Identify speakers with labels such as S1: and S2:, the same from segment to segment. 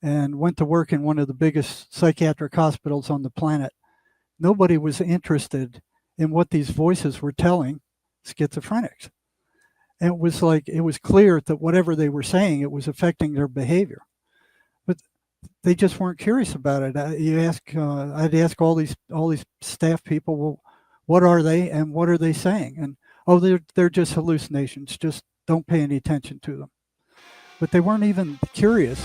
S1: and went to work in one of the biggest psychiatric hospitals on the planet. Nobody was interested in what these voices were telling schizophrenics. And it was like, it was clear that whatever they were saying, it was affecting their behavior. But they just weren't curious about it. I'd ask all these staff people, well, what are they and what are they saying? And oh, they're just hallucinations. Just don't pay any attention to them. But they weren't even curious.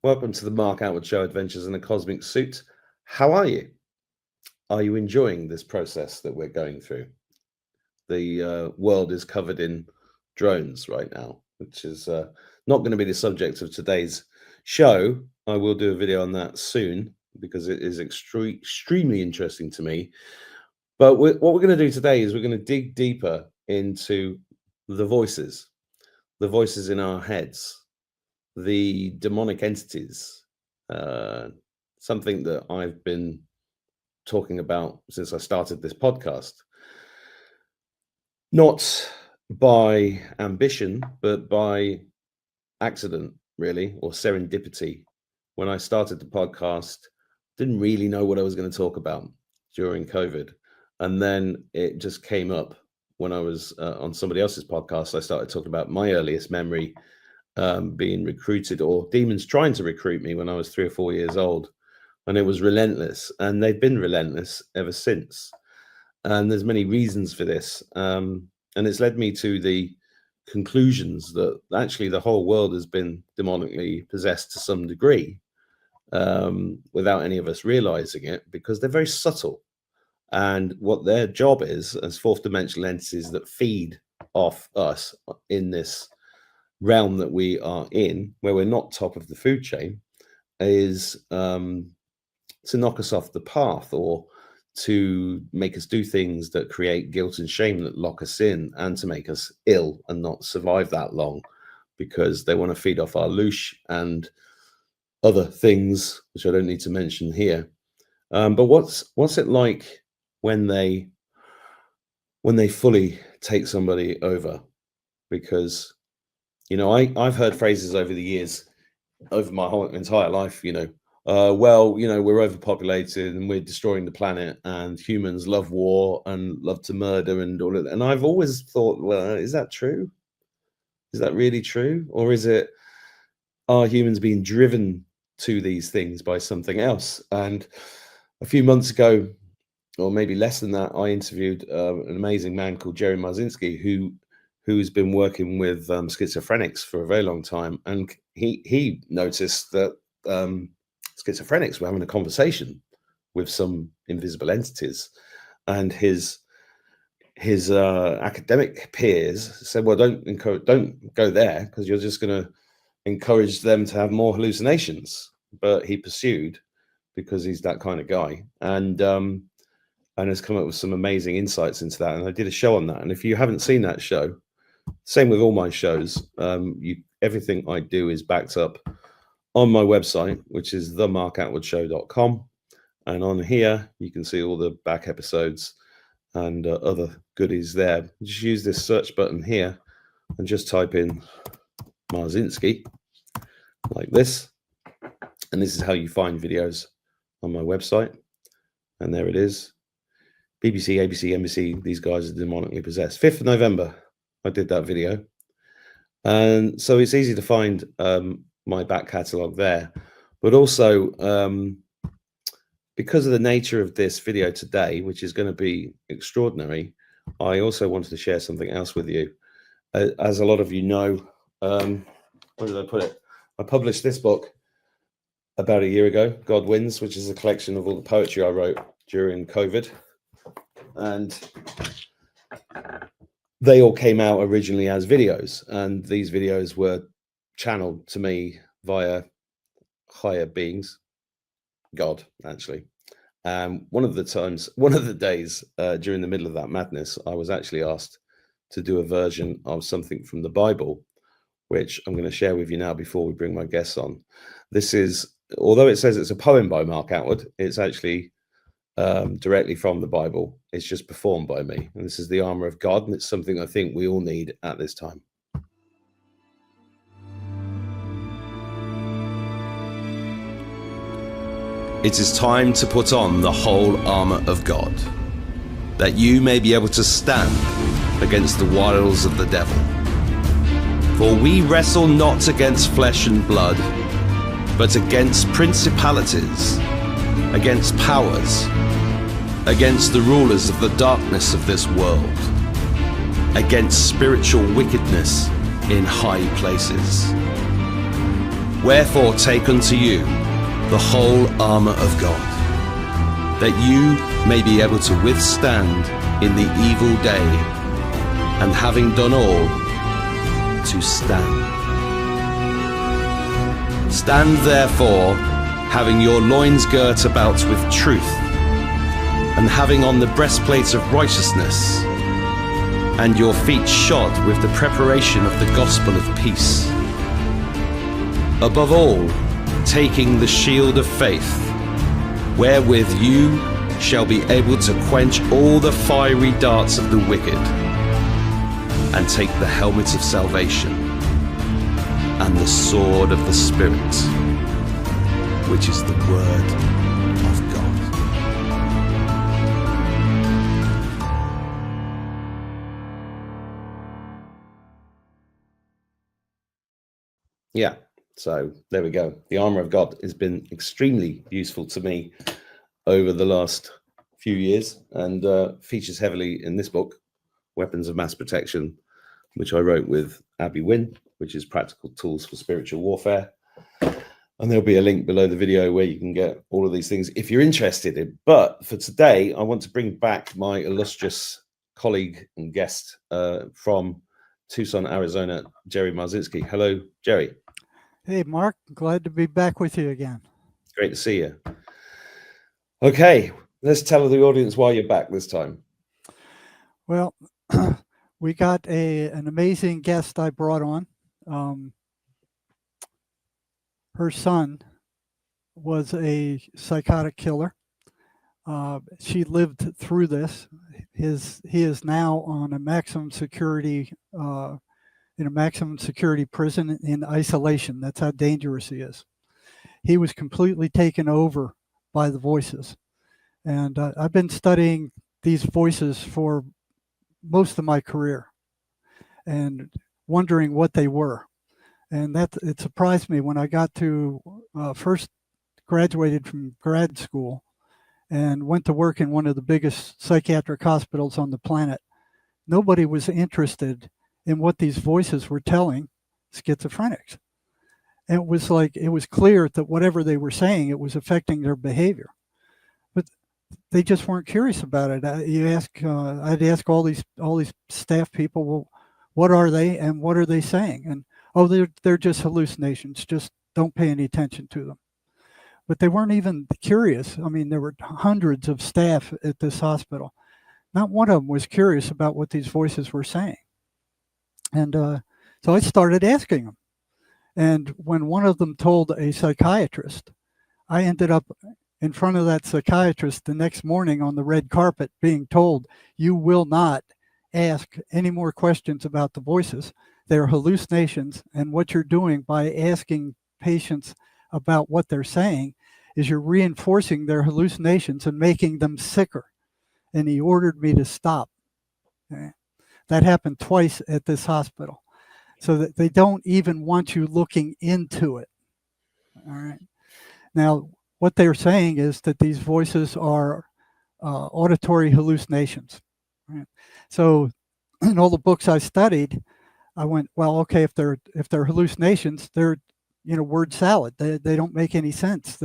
S2: Welcome to the Mark Outward Show, Adventures in a Cosmic Suit. How are you? Are you enjoying this process that we're going through? The world is covered in drones right now, which is not going to be the subject of today's show. I will do a video on that soon because it is extremely interesting to me. But what we're going to do today is we're going to dig deeper into the voices in our heads, the demonic entities, something that I've been talking about since I started this podcast. Not by ambition, but by accident, really, or serendipity. When I started the podcast, didn't really know what I was going to talk about during COVID. And then it just came up when I was on somebody else's podcast. I started talking about my earliest memory, being recruited, or demons trying to recruit me when I was 3 or 4 years old, and it was relentless, and they've been relentless ever since. And there's many reasons for this, and it's led me to the conclusions that actually the whole world has been demonically possessed to some degree, without any of us realizing it, because they're very subtle, and what their job is as fourth dimensional entities that feed off us in this realm that we are in, where we're not top of the food chain, is to knock us off the path, or to make us do things that create guilt and shame that lock us in, and to make us ill and not survive that long, because they want to feed off our louche and other things which I don't need to mention here. But what's it like when they fully take somebody over? Because I've heard phrases over the years, over my whole entire life, we're overpopulated and we're destroying the planet, and humans love war and love to murder and all of that. And I've always thought, well, is that true? Is that really true? Or are humans being driven to these things by something else? And a few months ago, or maybe less than that, I interviewed an amazing man called Marzinsky, who's been working with schizophrenics for a very long time. And he noticed that schizophrenics were having a conversation with some invisible entities. And his academic peers said, well, don't go there, because you're just going to encourage them to have more hallucinations. But he pursued, because he's that kind of guy, and has come up with some amazing insights into that. And I did a show on that. And if you haven't seen that show, same with all my shows, everything I do is backed up on my website, which is themarkoutwardshow.com. And on here, you can see all the back episodes and other goodies there. Just use this search button here and just type in Marzinsky like this. And this is how you find videos on my website. And there it is. BBC, ABC, NBC, these guys are demonically possessed. 5th of November, I did that video. And so it's easy to find my back catalogue there. But also, because of the nature of this video today, which is going to be extraordinary, I also wanted to share something else with you. As a lot of you know, where did I put it? I published this book about a year ago, God Wins, which is a collection of all the poetry I wrote during COVID. And they all came out originally as videos, and these videos were channeled to me via higher beings, God, actually. One of the days during the middle of that madness, I was actually asked to do a version of something from the Bible, which I'm going to share with you now before we bring my guests on. This is, although it says it's a poem by Mark Outward, it's actually directly from the Bible. It's just performed by me. And this is the armor of God, and it's something I think we all need at this time. It is time to put on the whole armor of God, that you may be able to stand against the wiles of the devil. For we wrestle not against flesh and blood, but against principalities, against powers, against the rulers of the darkness of this world, against spiritual wickedness in high places. Wherefore take unto you the whole armor of God, that you may be able to withstand in the evil day, and having done all, to stand. Stand therefore, having your loins girt about with truth, and having on the breastplate of righteousness, and your feet shod with the preparation of the gospel of peace. Above all, taking the shield of faith, wherewith you shall be able to quench all the fiery darts of the wicked, and take the helmet of salvation and the sword of the Spirit, which is the word of God. Yeah, so there we go. The armor of God has been extremely useful to me over the last few years, and features heavily in this book, Weapons of Mass Protection, which I wrote with Abby Wynn, which is Practical Tools for Spiritual Warfare. And there'll be a link below the video where you can get all of these things if you're interested in. But for today, I want to bring back my illustrious colleague and guest from Tucson, Arizona, Jerry Marzinsky. Hello, Jerry.
S1: Hey, Mark. Glad to be back with you again.
S2: Great to see you. Okay, let's tell the audience why you're back this time.
S1: Well, we got an amazing guest I brought on. Her son was a psychotic killer. She lived through this. He is now on a maximum security in a maximum security prison in isolation. That's how dangerous he is. He was completely taken over by the voices. And I've been studying these voices for most of my career and wondering what they were. And it surprised me when I got to first graduated from grad school and went to work in one of the biggest psychiatric hospitals on the planet. Nobody was interested in what these voices were telling schizophrenics. And it was clear that whatever they were saying, it was affecting their behavior. But they just weren't curious about it. I'd ask all these staff people, well, what are they and what are they saying? And oh, they're just hallucinations. Just don't pay any attention to them. But they weren't even curious. I mean, there were hundreds of staff at this hospital. Not one of them was curious about what these voices were saying. And so I started asking them. And when one of them told a psychiatrist, I ended up in front of that psychiatrist the next morning on the red carpet being told, you will not ask any more questions about the voices. They're hallucinations. And what you're doing by asking patients about what they're saying is you're reinforcing their hallucinations and making them sicker. And he ordered me to stop. Okay. That happened twice at this hospital. So that they don't even want you looking into it. All right. Now, what they're saying is that these voices are auditory hallucinations. Right? So in all the books I studied, I went, well, okay, if they're hallucinations, they're word salad. They don't make any sense.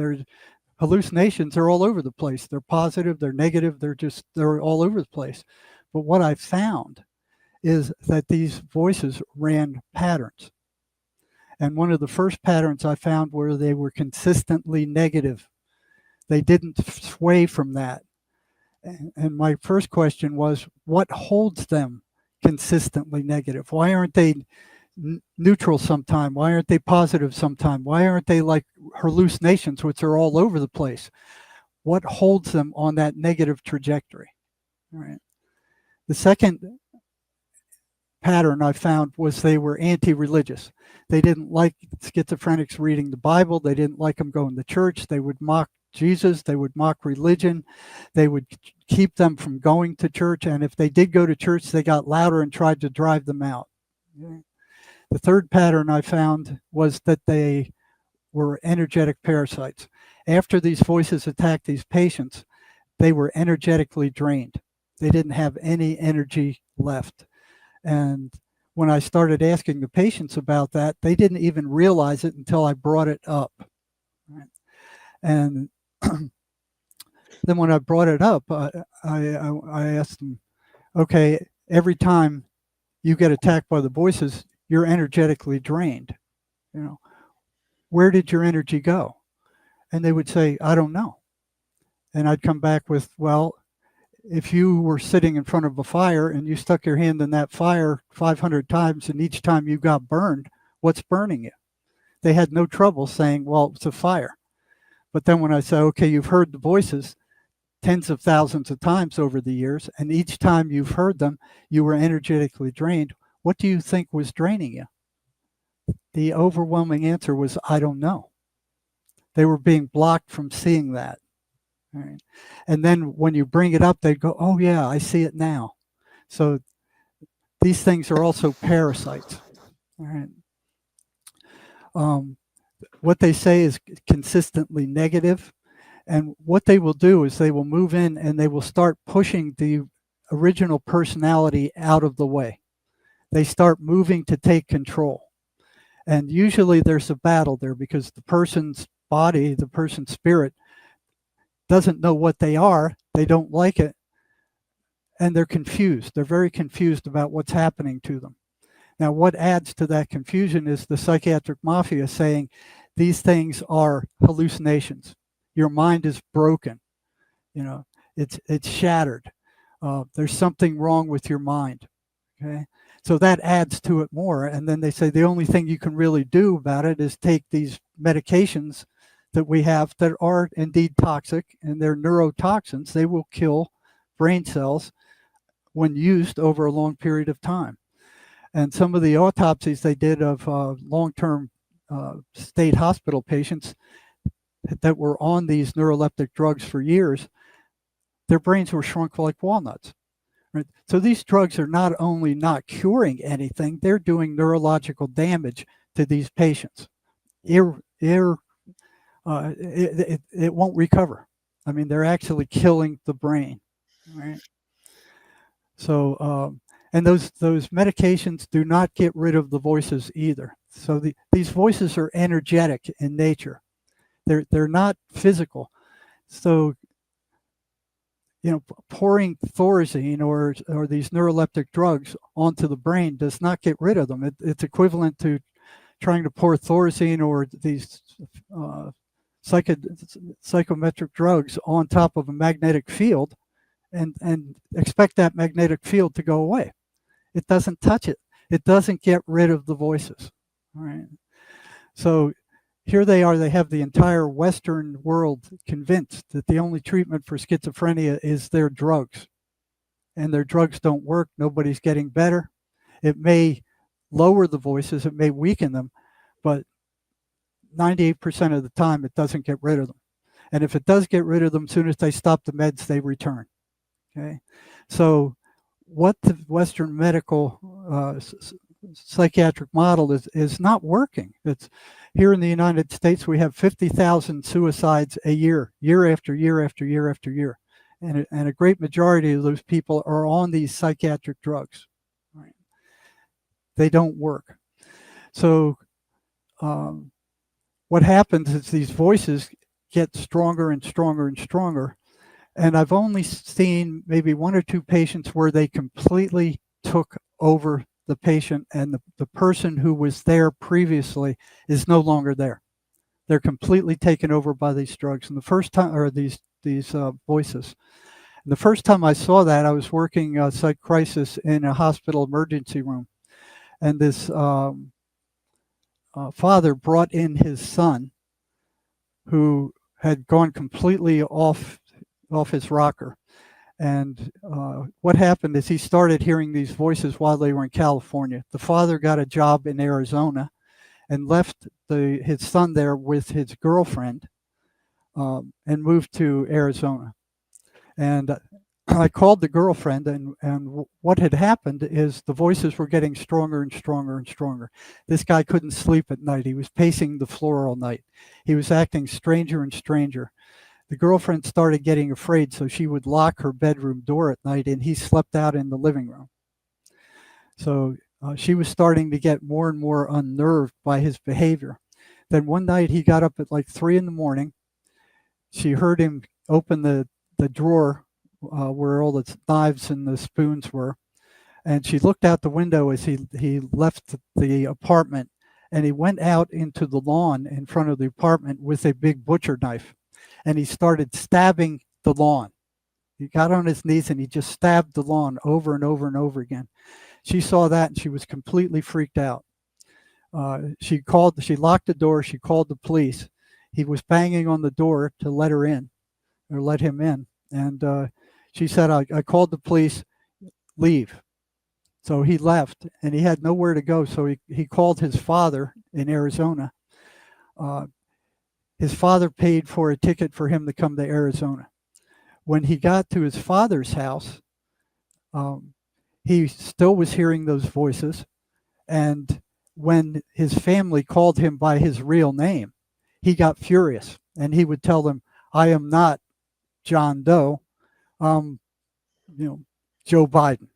S1: Hallucinations are all over the place. They're positive, they're negative, they're all over the place. But what I found is that these voices ran patterns. And one of the first patterns I found were they were consistently negative. They didn't sway from that. And my first question was, what holds them consistently negative? Why aren't they neutral sometime? Why aren't they positive sometime? Why aren't they like hallucinations, which are all over the place? What holds them on that negative trajectory? All right. The second pattern I found was they were anti-religious. They didn't like schizophrenics reading the Bible. They didn't like them going to church. They would mock Jesus. They would mock religion. They would keep them from going to church. And if they did go to church, they got louder and tried to drive them out. The third pattern I found was that they were energetic parasites. After these voices attacked these patients, they were energetically drained. They didn't have any energy left. And when I started asking the patients about that, they didn't even realize it until I brought it up. Right? And then when I brought it up, I asked them, okay, every time you get attacked by the voices, you're energetically drained. You know, where did your energy go? And they would say, I don't know. And I'd come back with, well, if you were sitting in front of a fire and you stuck your hand in that fire 500 times and each time you got burned, what's burning you? They had no trouble saying, well, it's a fire. But then when I say, okay, you've heard the voices tens of thousands of times over the years, and each time you've heard them, you were energetically drained. What do you think was draining you? The overwhelming answer was, I don't know. They were being blocked from seeing that. Right. And then when you bring it up, they go, oh yeah, I see it now. So these things are also parasites. All right. What they say is consistently negative. And what they will do is they will move in and they will start pushing the original personality out of the way. They start moving to take control. And usually there's a battle there because the person's body, the person's spirit, doesn't know what they are, they don't like it, and they're confused. They're very confused about what's happening to them. Now, what adds to that confusion is the psychiatric mafia saying these things are hallucinations. Your mind is broken. You know, it's shattered. There's something wrong with your mind. Okay, so that adds to it more. And then they say the only thing you can really do about it is take these medications that we have that are indeed toxic, and they're neurotoxins. They will kill brain cells when used over a long period of time. And some of the autopsies they did of long-term state hospital patients that were on these neuroleptic drugs for years, their brains were shrunk like walnuts. Right? So these drugs are not only not curing anything, they're doing neurological damage to these patients. It won't recover. I mean, they're actually killing the brain, right? So, and those medications do not get rid of the voices either. So these voices are energetic in nature. They're not physical. So, you know, pouring Thorazine or these neuroleptic drugs onto the brain does not get rid of them. It's equivalent to trying to pour Thorazine or these psychometric drugs on top of a magnetic field and expect that magnetic field to go away. It doesn't touch it. It doesn't get rid of the voices. All right. So here they are, they have the entire Western world convinced that the only treatment for schizophrenia is their drugs. And their drugs don't work. Nobody's getting better. It may lower the voices, it may weaken them, but 98% of the time it doesn't get rid of them. And if it does get rid of them, as soon as they stop the meds, they return. Okay, so what the Western medical psychiatric model is not working. It's here in the United States, we have 50,000 suicides a year, year after year after year after year. And a great majority of those people are on these psychiatric drugs. Right? They don't work. So what happens is these voices get stronger and stronger and stronger. And I've only seen maybe one or two patients where they completely took over the patient and the person who was there previously is no longer there. They're completely taken over by these drugs. And the first time, or these voices. And the first time I saw that, I was working psych crisis in a hospital emergency room, and this father brought in his son, who had gone completely off his rocker. And what happened is he started hearing these voices while they were in California. The father got a job in Arizona and left his son there with his girlfriend and moved to Arizona. And I called the girlfriend, and what had happened is the voices were getting stronger and stronger and stronger. This guy couldn't sleep at night. He was pacing the floor all night. He was acting stranger and stranger. The girlfriend started getting afraid, so she would lock her bedroom door at night, and he slept out in the living room. So she was starting to get more and more unnerved by his behavior. Then one night he got up at like 3 a.m. She heard him open the drawer where all the knives and the spoons were, and she looked out the window as he left the apartment, and he went out into the lawn in front of the apartment with a big butcher knife, and he started stabbing the lawn. He got on his knees and he just stabbed the lawn over and over and over again. She saw that and she was completely freaked out. She locked the door, she called the police. He was banging on the door to let her in, or let him in. And she said, I called the police, leave. So he left, and he had nowhere to go. So he called his father in Arizona. His father paid for a ticket for him to come to Arizona. When he got to his father's house, he still was hearing those voices. And when his family called him by his real name, he got furious, and he would tell them, I am not John Doe, Joe Biden,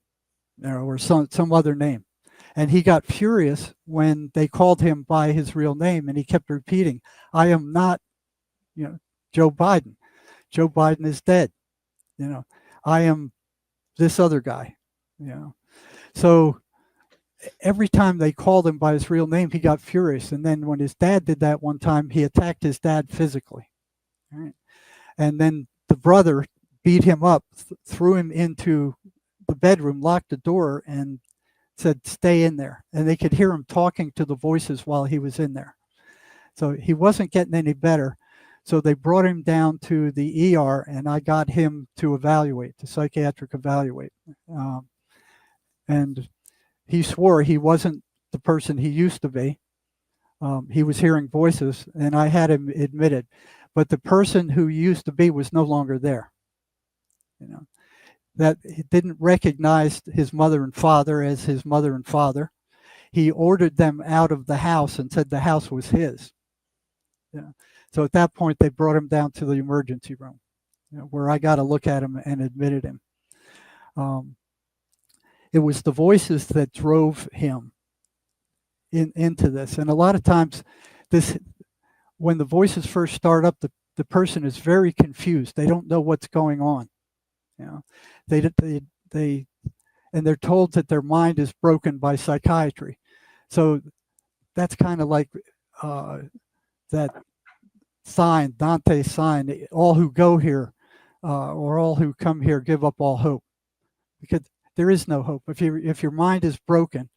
S1: or some other name. And he got furious when they called him by his real name, and he kept repeating, I am not, Joe Biden. Joe Biden is dead. I am this other guy. So every time they called him by his real name, he got furious. And then when his dad did that one time, he attacked his dad physically. Right? And then the brother beat him up, threw him into the bedroom, locked the door, and said, stay in there. And they could hear him talking to the voices while he was in there. So he wasn't getting any better. So they brought him down to the ER, and I got him to psychiatric evaluate. And he swore he wasn't the person he used to be. He was hearing voices, and I had him admitted. But the person who used to be was no longer there. That he didn't recognize his mother and father as his mother and father. He ordered them out of the house and said the house was his. So at that point, they brought him down to the emergency room, where I got a look at him and admitted him. It was the voices that drove him into this. And a lot of times, when the voices first start up, the person is very confused. They don't know what's going on. And they're told that their mind is broken by psychiatry. So that's kind of like that sign, Dante's sign, all who go here or all who come here give up all hope, because there is no hope. If your mind is broken,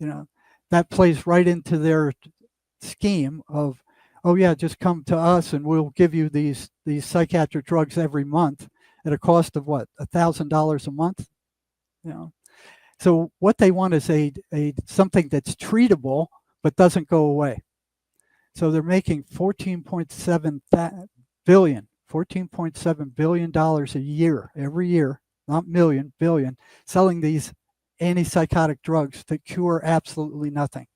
S1: that plays right into their scheme of, oh yeah, just come to us and we'll give you these psychiatric drugs every month at a cost of what, $1,000 a month. So what they want is a something that's treatable but doesn't go away. So they're making $14.7 billion a year, every year, not million, billion, selling these antipsychotic drugs that cure absolutely nothing.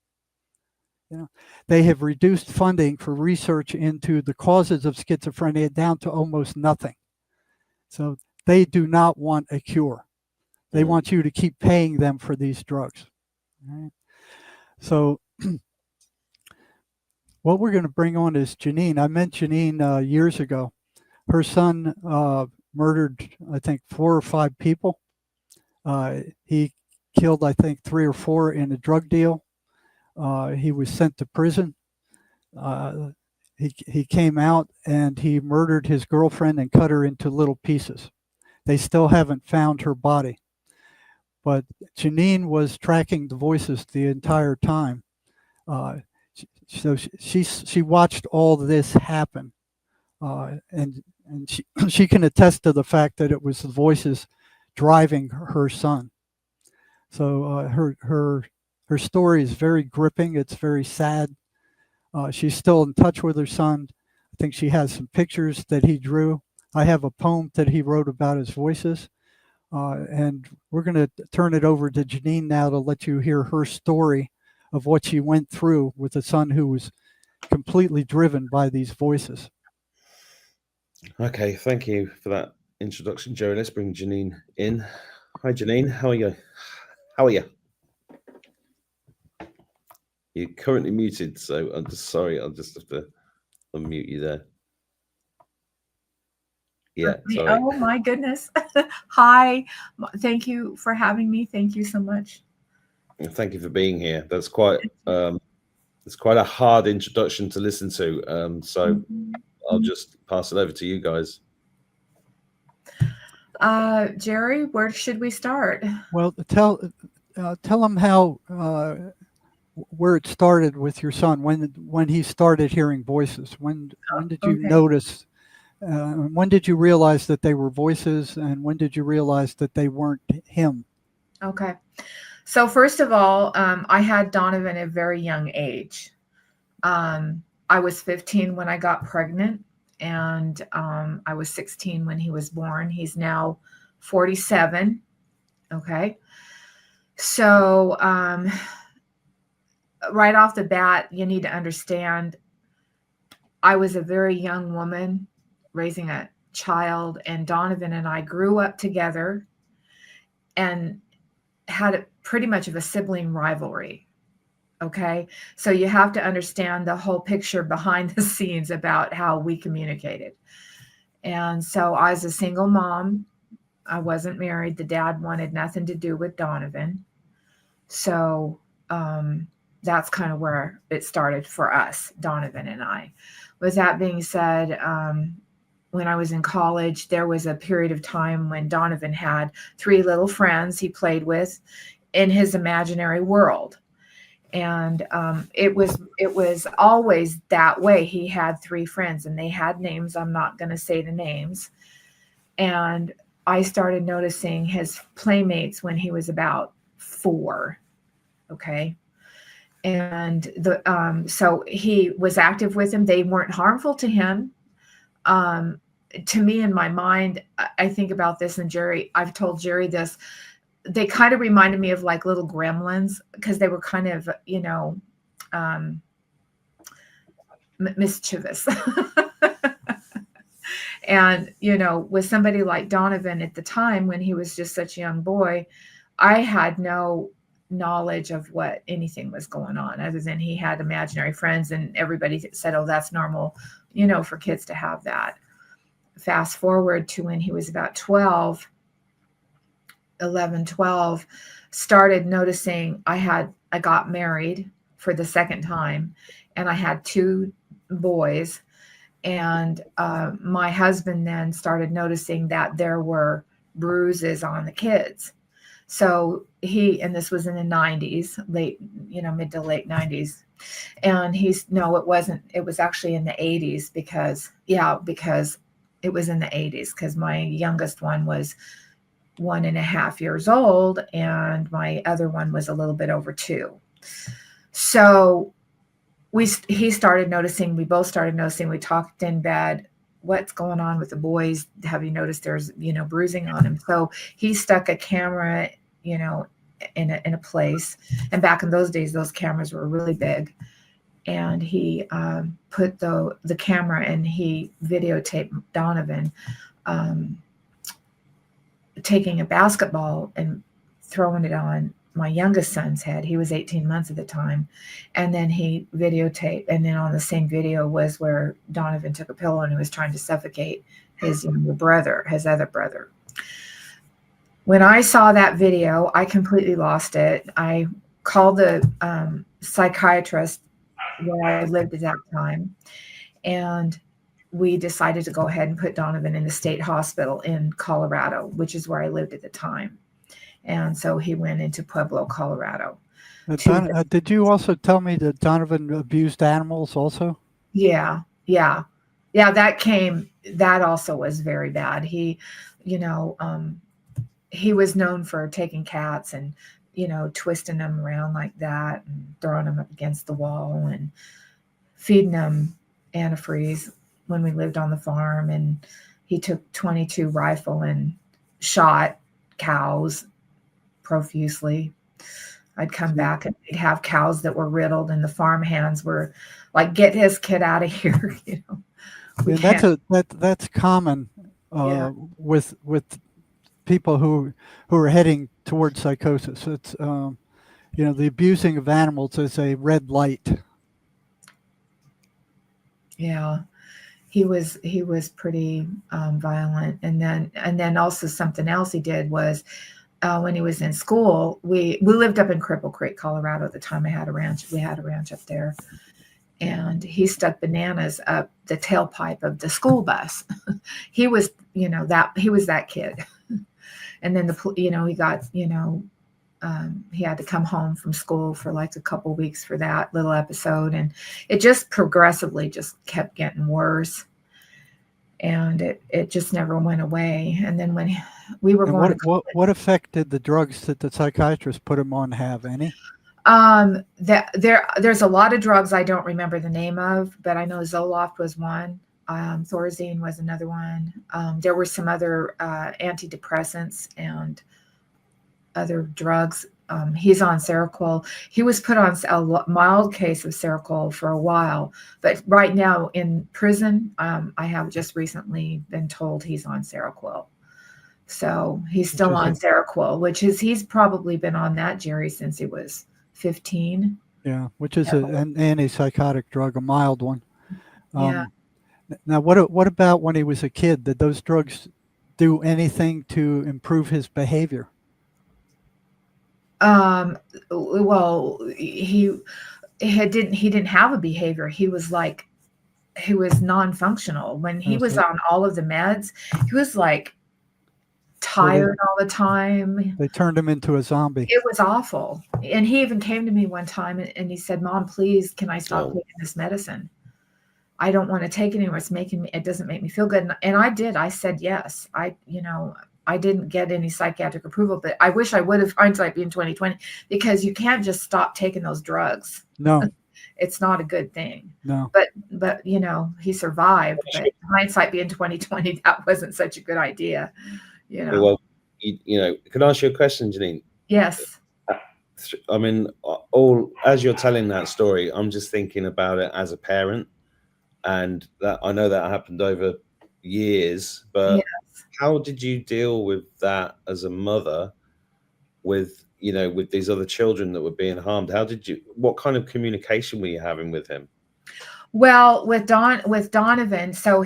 S1: They have reduced funding for research into the causes of schizophrenia down to almost nothing. So they do not want a cure. They want you to keep paying them for these drugs. Right? So what we're going to bring on is Janine. I met Janine years ago. Her son murdered, I think, 4 or 5 people. He killed, I think, 3 or 4 in a drug deal. He was sent to prison. he came out and he murdered his girlfriend and cut her into little pieces. They still haven't found her body. But Janine was tracking the voices the entire time. So she watched all this happen, and she can attest to the fact that it was the voices driving her son. So her story is very gripping. It's very sad. She's still in touch with her son. I think she has some pictures that he drew. I have a poem that he wrote about his voices. And we're going to turn it over to Janine now to let you hear her story of what she went through with a son who was completely driven by these voices.
S2: Okay, thank you for that introduction, Joe. Let's bring Janine in. Hi, Janine. How are you? How are you? You're currently muted, so I'm just sorry. I'll just have to unmute you there. Yeah, sorry.
S3: Oh my goodness. Hi. Thank you for having me. Thank you so much.
S2: Thank you for being here. That's quite it's quite a hard introduction to listen to. So I'll just pass it over to you guys.
S3: Jerry, where should we start?
S1: Well, tell them how where it started with your son, when he started hearing voices. When did you notice? When did you realize that they were voices, and when did you realize that they weren't him?
S3: Okay. So first of all, I had Donovan at a very young age. I was 15 when I got pregnant, and I was 16 when he was born. He's now 47. Okay. So right off the bat, you need to understand, I was a very young woman raising a child, and Donovan and I grew up together and had pretty much of a sibling rivalry. Okay. So you have to understand the whole picture behind the scenes about how we communicated. And so I was a single mom. I wasn't married. The dad wanted nothing to do with Donovan. So that's kind of where it started for us, Donovan and I. With that being said, when I was in college, there was a period of time when Donovan had 3 little friends he played with in his imaginary world. And it was always that way. He had 3 friends, and they had names. I'm not going to say the names. And I started noticing his playmates when he was about 4. Okay. And so he was active with them. They weren't harmful to him. To me, in my mind, I think about this, and Jerry, I've told Jerry this, they kind of reminded me of like little gremlins, because they were kind of, mischievous. And, with somebody like Donovan at the time, when he was just such a young boy, I had no knowledge of what anything was going on, other than he had imaginary friends, and everybody said, oh, that's normal, for kids to have that. Fast forward to when he was about 11, 12, started noticing I got married for the second time, and I had 2 boys. And my husband then started noticing that there were bruises on the kids. So and this was in the 90s, mid to late 90s. And it wasn't, it was actually in the 80s, because it was in the 80s, because my youngest one was 1.5 years old, and my other one was a little bit over 2. So he started noticing, we both started noticing, we talked in bed, what's going on with the boys? Have you noticed there's, bruising on him? So he stuck a camera, in a place. And back in those days, those cameras were really big. And he put the camera, and he videotaped Donovan taking a basketball and throwing it on my youngest son's head. He was 18 months at the time. And then he videotaped, and then on the same video was where Donovan took a pillow and he was trying to suffocate his younger brother, his other brother. When I saw that video, I completely lost it. I called the psychiatrist where I lived at that time, And we decided to go ahead and put Donovan in the state hospital in Colorado, which is where I lived at the time. And so he went into Pueblo, Colorado.
S1: Did you also tell me that Donovan abused animals also?
S3: Yeah. That also was very bad. He, he was known for taking cats and, twisting them around like that and throwing them up against the wall and feeding them antifreeze when we lived on the farm. And he took .22 rifle and shot cows profusely. I'd come back and we'd have cows that were riddled, and the farm hands were like, "Get his kid out of here!"
S1: That's common with people who are heading towards psychosis. It's the abusing of animals is a red light.
S3: Yeah, he was pretty violent, and then also something else he did was. When he was in school, we lived up in Cripple Creek, Colorado at the time. We had a ranch up there, and he stuck bananas up the tailpipe of the school bus. He was, that kid. And then he got, he had to come home from school for like a couple weeks for that little episode, and it just progressively just kept getting worse. And it just never went away. And then when we were going
S1: what effect did the drugs that the psychiatrist put him on have? Any?
S3: There's a lot of drugs I don't remember the name of, but I know Zoloft was one. Thorazine was another one. There were some other antidepressants and other drugs. He's on Seroquel. He was put on a mild case of Seroquel for a while, but right now in prison, I have just recently been told he's on Seroquel. So he's still on Seroquel, he's probably been on that, Jerry, since he was 15.
S1: Yeah, which is an antipsychotic drug, a mild one.
S3: Yeah.
S1: Now, what about when he was a kid? Did those drugs do anything to improve his behavior?
S3: Well, he didn't have a behavior. He was non-functional. When he was on all of the meds, he was like tired all the time.
S1: They turned him into a zombie.
S3: It was awful. And he even came to me one time and he said, "Mom, please, can I stop taking this medicine? I don't want to take it anymore. It doesn't make me feel good." And I did. I said yes. I didn't get any psychiatric approval, but I wish I would have, hindsight being 2020, because you can't just stop taking those drugs.
S1: No.
S3: It's not a good thing.
S1: No.
S3: But he survived. But hindsight being 2020, that wasn't such a good idea.
S2: Well, can I ask you a question, Janine?
S3: Yes.
S2: I mean, as you're telling that story, I'm just thinking about it as a parent, and that I know that happened over years, but yes. How did you deal with that as a mother with these other children that were being harmed? What kind of communication were you having with him?
S3: Well, with Donovan, so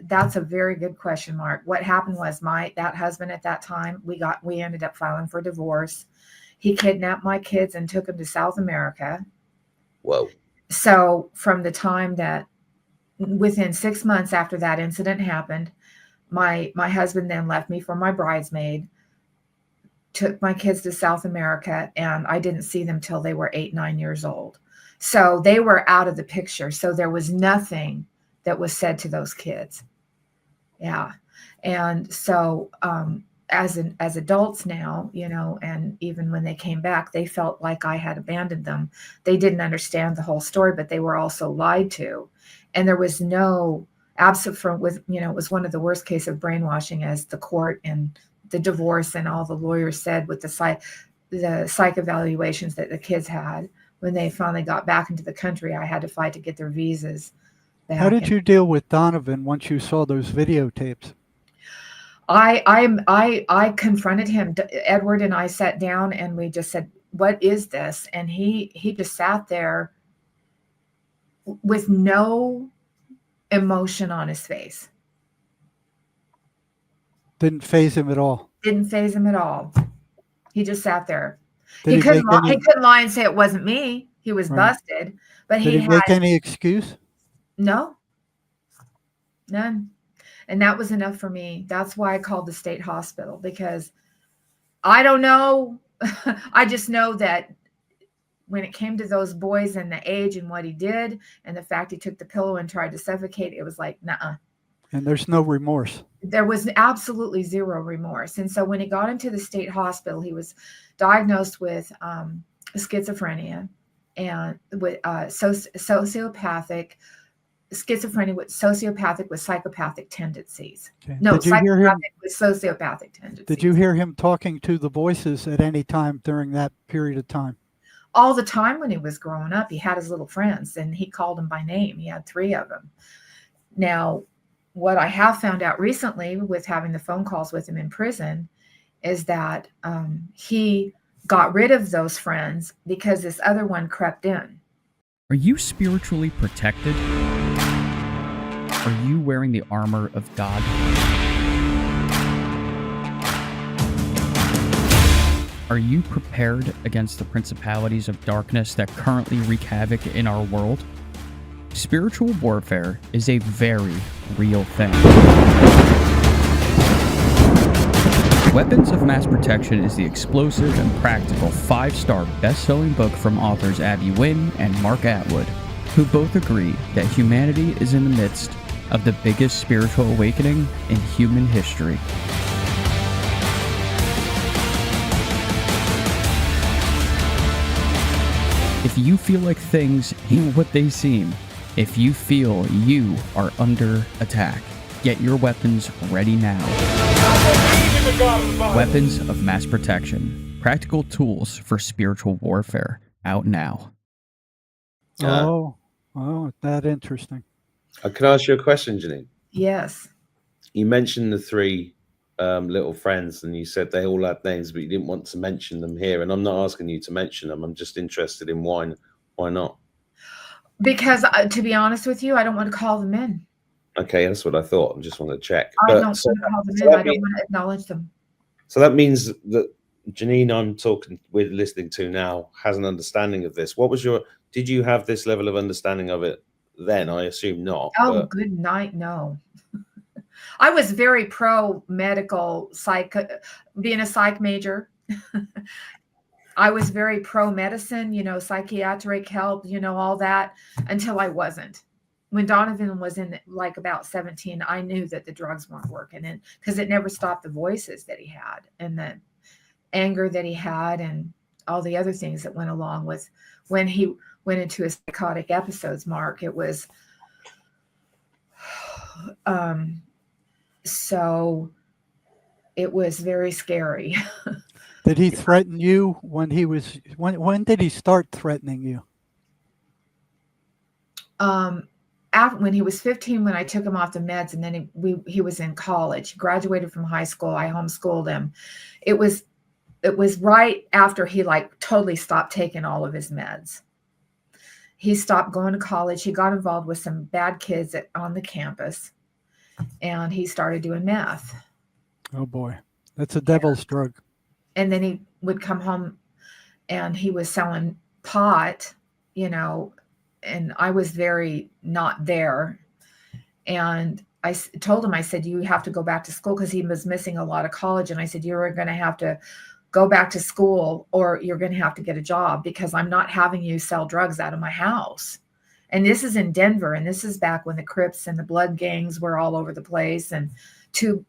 S3: that's a very good question, Mark. What happened was that husband at that time, we ended up filing for divorce. He kidnapped my kids and took them to South America.
S2: Whoa.
S3: So from the time that within 6 months after that incident happened, my husband then left me for my bridesmaid, took my kids to South America, and I didn't see them till they were 8, 9 years old. So they were out of the picture. So there was nothing that was said to those kids. Yeah. And so as adults now, and even when they came back, they felt like I had abandoned them. They didn't understand the whole story, but they were also lied to. And there was no it was one of the worst cases of brainwashing, as the court and the divorce and all the lawyers said with the psych evaluations that the kids had. When they finally got back into the country, I had to fight to get their visas back.
S1: How did you deal with Donovan once you saw those videotapes?
S3: I confronted him. Edward and I sat down and we just said, "What is this?" And he just sat there with no emotion on his face.
S1: Didn't faze him at all.
S3: Didn't faze him at all. He just sat there. He couldn't lie and say it wasn't me. He was busted. But
S1: did he make any excuse?
S3: No. None. And that was enough for me. That's why I called the state hospital, because I don't know. I just know that when it came to those boys and the age and what he did and the fact he took the pillow and tried to suffocate, it was like, nuh-uh.
S1: And there's no remorse.
S3: There was absolutely zero remorse. And so when he got into the state hospital, he was diagnosed with schizophrenia and with sociopathic schizophrenia with sociopathic with psychopathic tendencies.
S1: Okay.
S3: No,
S1: Did you hear him?
S3: psychopathic with sociopathic tendencies.
S1: Did you hear him talking to the voices at any time during that period of time?
S3: All the time when he was growing up, he had his little friends and he called them by name. He had 3 of them. Now, what I have found out recently with having the phone calls with him in prison is that he got rid of those friends because this other one crept in.
S4: Are you spiritually protected? Are you wearing the armor of God? Are you prepared against the principalities of darkness that currently wreak havoc in our world? Spiritual warfare is a very real thing. Weapons of Mass Protection is the explosive and practical 5-star best-selling book from authors Abby Wynn and Mark Atwood, who both agree that humanity is in the midst of the biggest spiritual awakening in human history. If you feel like things ain't what they seem, if you feel you are under attack, get your weapons ready now. Weapons of Mass Protection. Practical tools for spiritual warfare. Out now.
S1: Oh, that interesting.
S2: Can I ask you a question, Janine?
S3: Yes.
S2: You mentioned the 3 little friends, and you said they all had names, but you didn't want to mention them here. And I'm not asking you to mention them. I'm just interested in why not?
S3: Because to be honest with you, I don't want to call them in.
S2: Okay, that's what I thought. I just want to check.
S3: I don't want to call them in. I don't want to acknowledge them.
S2: So that means that Janine, we're listening to now, has an understanding of this. Did you have this level of understanding of it then? I assume not.
S3: Oh, good night. No. I was very pro-medical being a psych major. I was very pro-medicine, psychiatric help, all that, until I wasn't. When Donovan was in like about 17, I knew that the drugs weren't working, and because it never stopped the voices that he had and the anger that he had and all the other things that went along with when he went into his psychotic episodes, Mark. It was so it was very scary.
S1: Did he threaten you when did he start threatening you?
S3: When he was 15, when I took him off the meds, and then he was in college, he graduated from high school. I homeschooled him. It was right after he totally stopped taking all of his meds. He stopped going to college. He got involved with some bad kids on the campus, and he started doing meth.
S1: Oh boy, that's a devil's drug.
S3: And then he would come home and he was selling pot, and I was very not there. And I told him, I said, you have to go back to school, because he was missing a lot of college. And I said, you're going to have to go back to school, or you're going to have to get a job, because I'm not having you sell drugs out of my house. And this is in Denver. And this is back when the Crips and the Blood gangs were all over the place. And two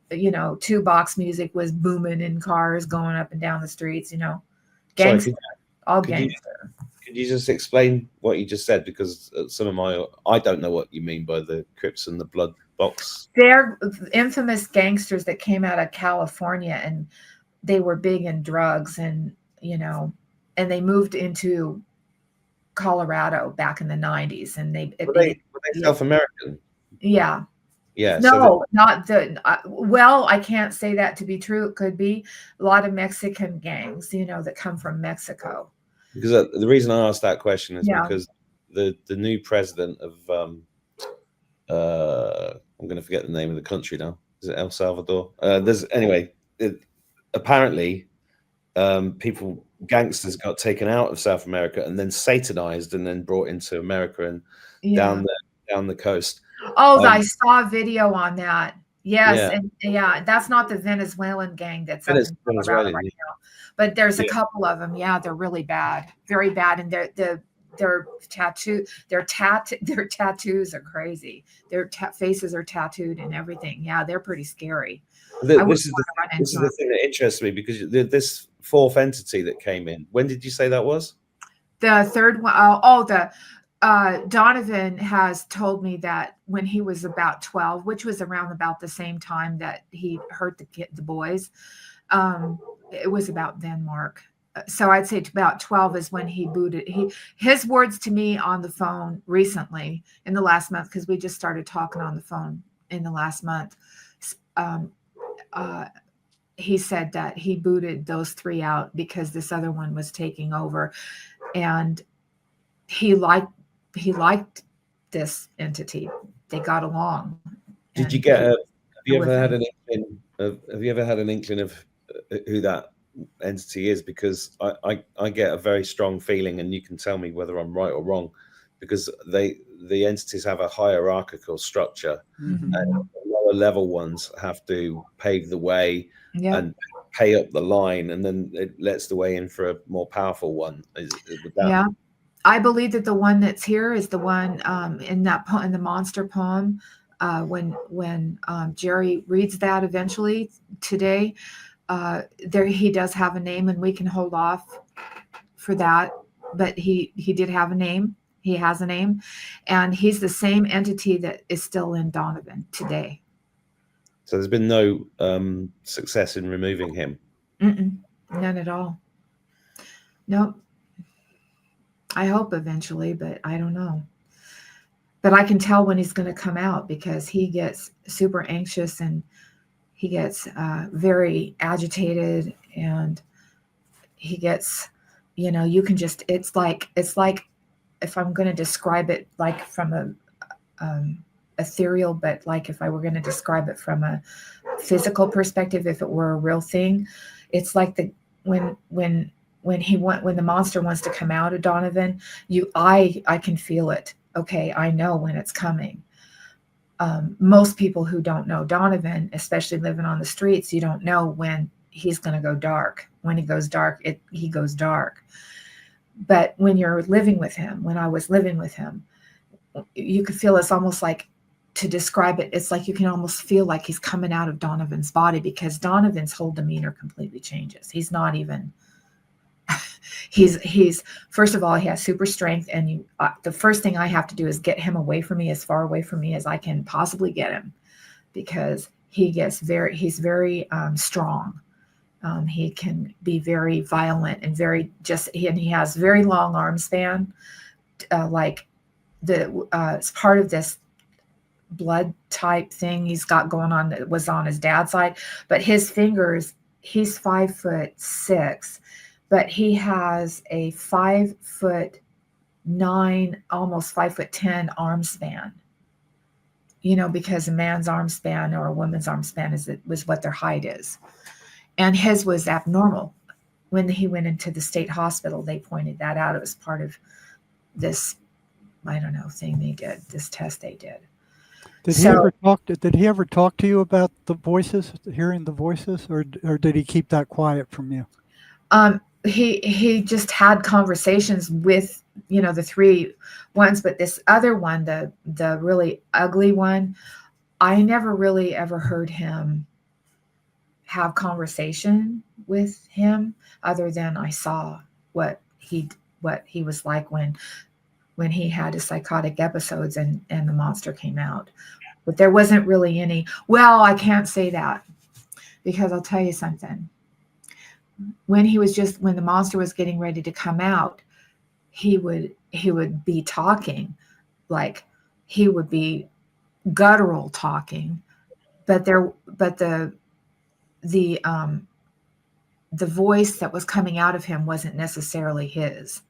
S3: box music was booming in cars going up and down the streets, gangster, all gangster.
S2: Could you just explain what you just said? Because I don't know what you mean by the Crips and the Blood box.
S3: They're infamous gangsters that came out of California, and they were big in drugs, and and they moved into Colorado back in the 90s, and were they
S2: South American?
S3: Yeah.
S2: Yeah.
S3: No, not the. I can't say that to be true. It could be a lot of Mexican gangs, that come from Mexico.
S2: Because the reason I asked that question is because the new president of I'm going to forget the name of the country now. Is it El Salvador? Apparently, gangsters got taken out of South America and then satanized and then brought into America and down the coast.
S3: Oh, I saw a video on that. Yes,
S2: Yeah.
S3: and yeah, that's not the Venezuelan gang that's up in Colorado
S2: Venezuelan,
S3: right now, but there's a
S2: Yeah.
S3: couple of them. Yeah, they're really bad, very bad, and their tattoos are crazy. Their faces are tattooed and everything. Yeah, they're pretty scary.
S2: This is the thing that interests me, because this fourth entity that came in. When did you say that was?
S3: The third one. Donovan has told me that when he was about 12, which was around about the same time that he hurt the boys, it was about then, Mark. So I'd say about 12 is when he booted. His words to me on the phone recently in the last month, because we just started talking on the phone in the last month. He said that he booted those three out because this other one was taking over, and he liked this entity. They got along.
S2: Did you get? Have you ever had an inkling of who that entity is? Because I get a very strong feeling, and you can tell me whether I'm right or wrong, because the entities have a hierarchical structure,
S1: Mm-hmm.
S2: and lower level ones have to pave the way and pay up the line, and then it lets the way in for a more powerful one.
S3: Yeah. I believe that the one that's here is the one in the monster poem. When Jerry reads that eventually today, he does have a name, and we can hold off for that. But he did have a name. He has a name, and he's the same entity that is still in Donovan today.
S2: So there's been no success in removing him.
S3: None at all. Nope. I hope eventually, but I don't know. But I can tell when he's going to come out, because he gets super anxious and he gets very agitated, and he gets, you can just, it's like if I'm going to describe it like from a ethereal, but like if I were going to describe it from a physical perspective, if it were a real thing, it's like when the monster wants to come out of Donovan, I can feel it. Okay, I know when it's coming. Most people who don't know Donovan, especially living on the streets, you don't know when he's going to go dark. When he goes dark, he goes dark. But when you're living with him, when I was living with him, you could feel it's almost like, to describe it, it's like you can almost feel like he's coming out of Donovan's body, because Donovan's whole demeanor completely changes. He's not even... He's first of all, he has super strength, and the first thing I have to do is get him away from me, as far away from me as I can possibly get him, because he's very strong. He can be very violent and and he has very long arm span. It's part of this blood type thing he's got going on that was on his dad's side, but his fingers, he's 5'6", but he has a 5'9", almost 5'10" arm span. Because a man's arm span or a woman's arm span was what their height is, and his was abnormal. When he went into the state hospital, they pointed that out. It was part of this, I don't know, thing they did, this test they did.
S1: Did he ever talk to you about the voices, hearing the voices, or did he keep that quiet from you?
S3: He just had conversations with, the three ones, but this other one, the really ugly one, I never really ever heard him have conversation with him, other than I saw what he was like when he had his psychotic episodes and the monster came out. But there wasn't really any, I can't say that, because I'll tell you something. When the monster was getting ready to come out, he would be talking, like he would be guttural talking, but the voice that was coming out of him wasn't necessarily his.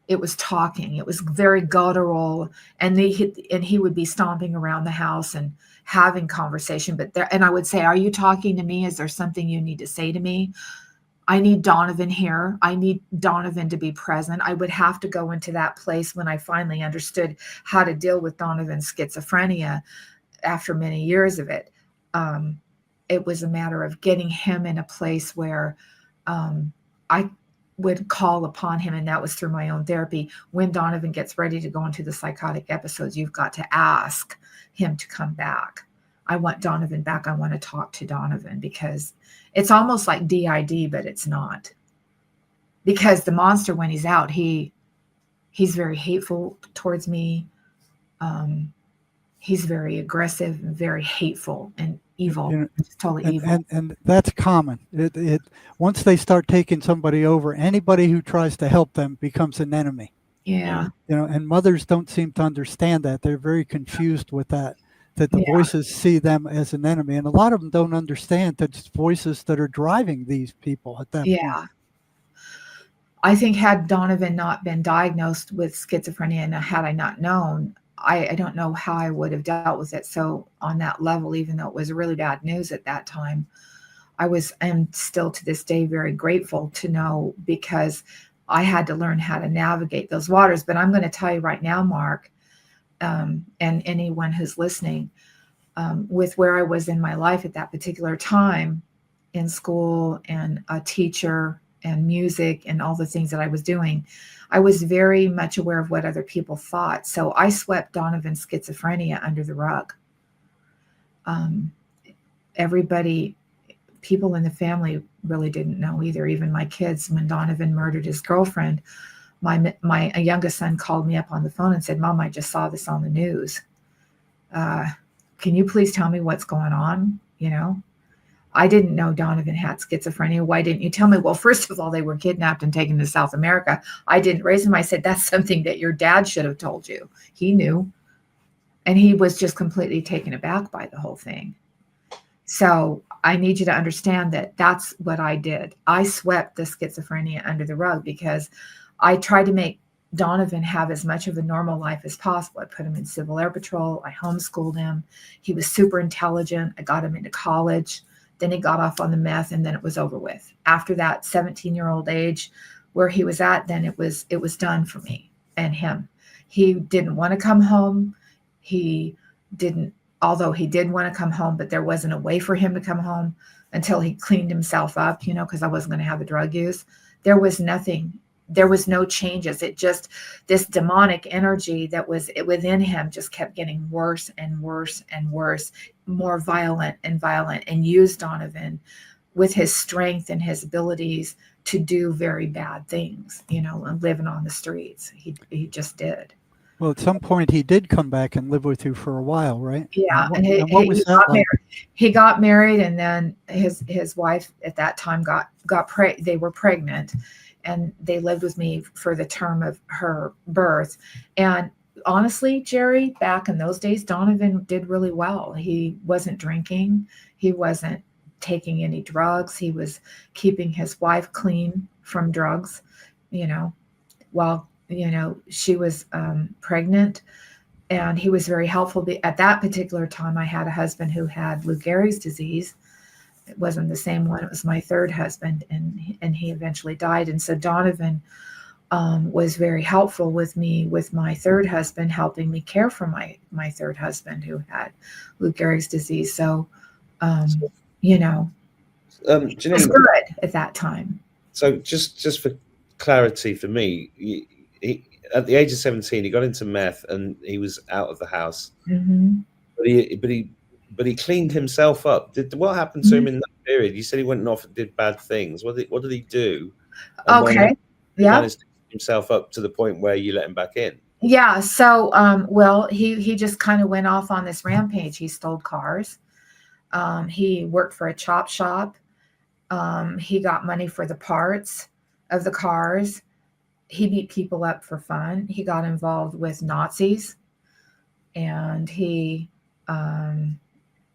S3: It was talking. It was very guttural, and he would be stomping around the house and having conversation. And I would say, "Are you talking to me? Is there something you need to say to me?" I need Donovan here. I need Donovan to be present. I would have to go into that place when I finally understood how to deal with Donovan's schizophrenia after many years of it. It was a matter of getting him in a place where I would call upon him, and that was through my own therapy. When Donovan gets ready to go into the psychotic episodes, you've got to ask him to come back. I want Donovan back. I want to talk to Donovan, because it's almost like DID, but it's not. Because the monster, when he's out, he's very hateful towards me. He's very aggressive and very hateful and evil.
S1: You know,
S3: Totally evil.
S1: And that's common. It once they start taking somebody over, anybody who tries to help them becomes an enemy.
S3: Yeah.
S1: You know, and mothers don't seem to understand that. They're very confused with that the voices see them as an enemy. And a lot of them don't understand that it's voices that are driving these people at that point.
S3: I think had Donovan not been diagnosed with schizophrenia, and had I not known, I don't know how I would have dealt with it. So on that level, even though it was really bad news at that time, I am still to this day very grateful to know, because I had to learn how to navigate those waters. But I'm going to tell you right now, Mark, and anyone who's listening, with where I was in my life at that particular time, in school and a teacher and music and all the things that I was doing, I was very much aware of what other people thought. So I swept Donovan's schizophrenia under the rug. People in the family really didn't know either. Even my kids, when Donovan murdered his girlfriend, my youngest son called me up on the phone and said, "Mom, I just saw this on the news. Can you please tell me what's going on?" You know, I didn't know Donovan had schizophrenia. Why didn't you tell me? Well, first of all, they were kidnapped and taken to South America. I didn't raise him. I said, that's something that your dad should have told you. He knew. And he was just completely taken aback by the whole thing. So I need you to understand that that's what I did. I swept the schizophrenia under the rug, because I tried to make Donovan have as much of a normal life as possible. I put him in Civil Air Patrol. I homeschooled him. He was super intelligent. I got him into college. Then he got off on the meth, and then it was over with. After that 17-year-old age where he was at, then it was done for me and him. He didn't want to come home. Although he did want to come home, but there wasn't a way for him to come home until he cleaned himself up, because I wasn't going to have the drug use. There was nothing. There was no changes. It just, this demonic energy that was within him just kept getting worse and worse and worse, more violent, and used Donovan with his strength and his abilities to do very bad things, and living on the streets. He just did.
S1: Well, at some point he did come back and live with you for a while, right?
S3: Yeah.
S1: And what was that like?
S3: He got married, and then his wife at that time they were pregnant. And they lived with me for the term of her birth. And honestly, Jerry, back in those days, Donovan did really well. He wasn't drinking. He wasn't taking any drugs. He was keeping his wife clean from drugs, while, she was pregnant. And he was very helpful. At that particular time, I had a husband who had Lou Gehrig's disease. It wasn't the same one. It was my third husband, and he eventually died. And so Donovan was very helpful with me, with my third husband, helping me care for my third husband who had Lou Gehrig's disease. So,
S2: Janine,
S3: it was good at that time.
S2: So just for clarity for me, he, at the age of 17, he got into meth and he was out of the house. Mm-hmm. But he cleaned himself up. What happened to him in that period? You said he went off and did bad things. What did he do?
S3: Okay. Yeah.
S2: Managed to clean himself up to the point where you let him back in.
S3: Yeah. So, he just kind of went off on this rampage. He stole cars. He worked for a chop shop. He got money for the parts of the cars. He beat people up for fun. He got involved with Nazis, and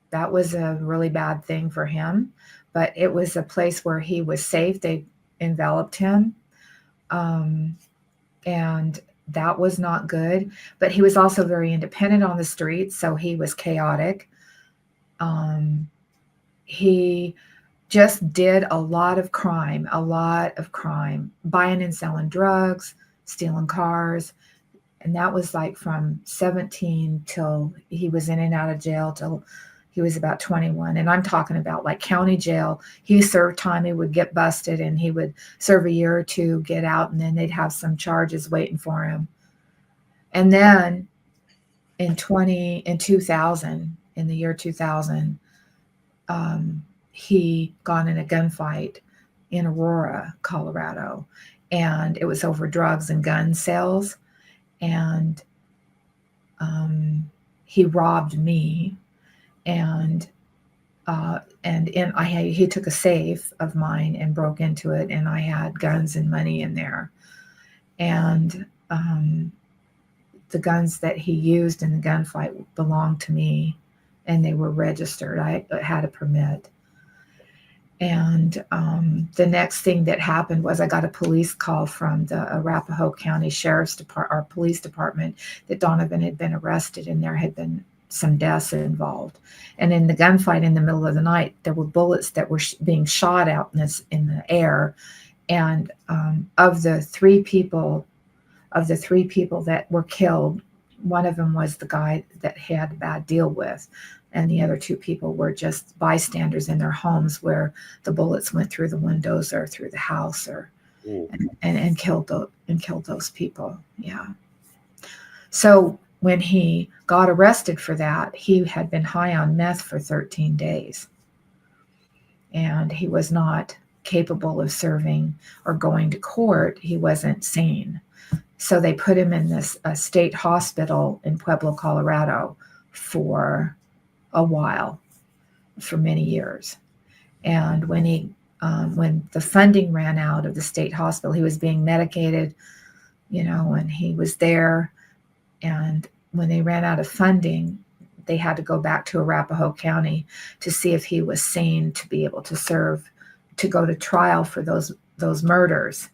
S3: that was a really bad thing for him, but it was a place where he was safe. They enveloped him. And that was not good, but he was also very independent on the streets. So he was chaotic. He just did a lot of crime, buying and selling drugs, stealing cars. And that was like from 17 till he was in and out of jail till he was about 21. And I'm talking about like county jail. He served time, he would get busted, and he would serve a year or two, get out, and then they'd have some charges waiting for him. And then in the year 2000, he got in a gunfight in Aurora, Colorado, and it was over drugs and gun sales. And he robbed me, and he took a safe of mine and broke into it, and I had guns and money in there. And the guns that he used in the gunfight belonged to me, and they were registered. I had a permit. And the next thing that happened was I got a police call from the Arapahoe County Sheriff's Department, our police department, that Donovan had been arrested and there had been some deaths involved. And in the gunfight in the middle of the night, there were bullets that were being shot out in the air. And of the three people that were killed, one of them was the guy that he had a bad deal with. And the other two people were just bystanders in their homes where the bullets went through the windows or through the house and killed those people. Yeah. So when he got arrested for that, he had been high on meth for 13 days. And he was not capable of serving or going to court. He wasn't sane. So they put him in this state hospital in Pueblo, Colorado for a while, for many years. And when the funding ran out of the state hospital, he was being medicated, and he was there. And when they ran out of funding, they had to go back to Arapahoe County to see if he was sane to be able to serve, to go to trial for those murders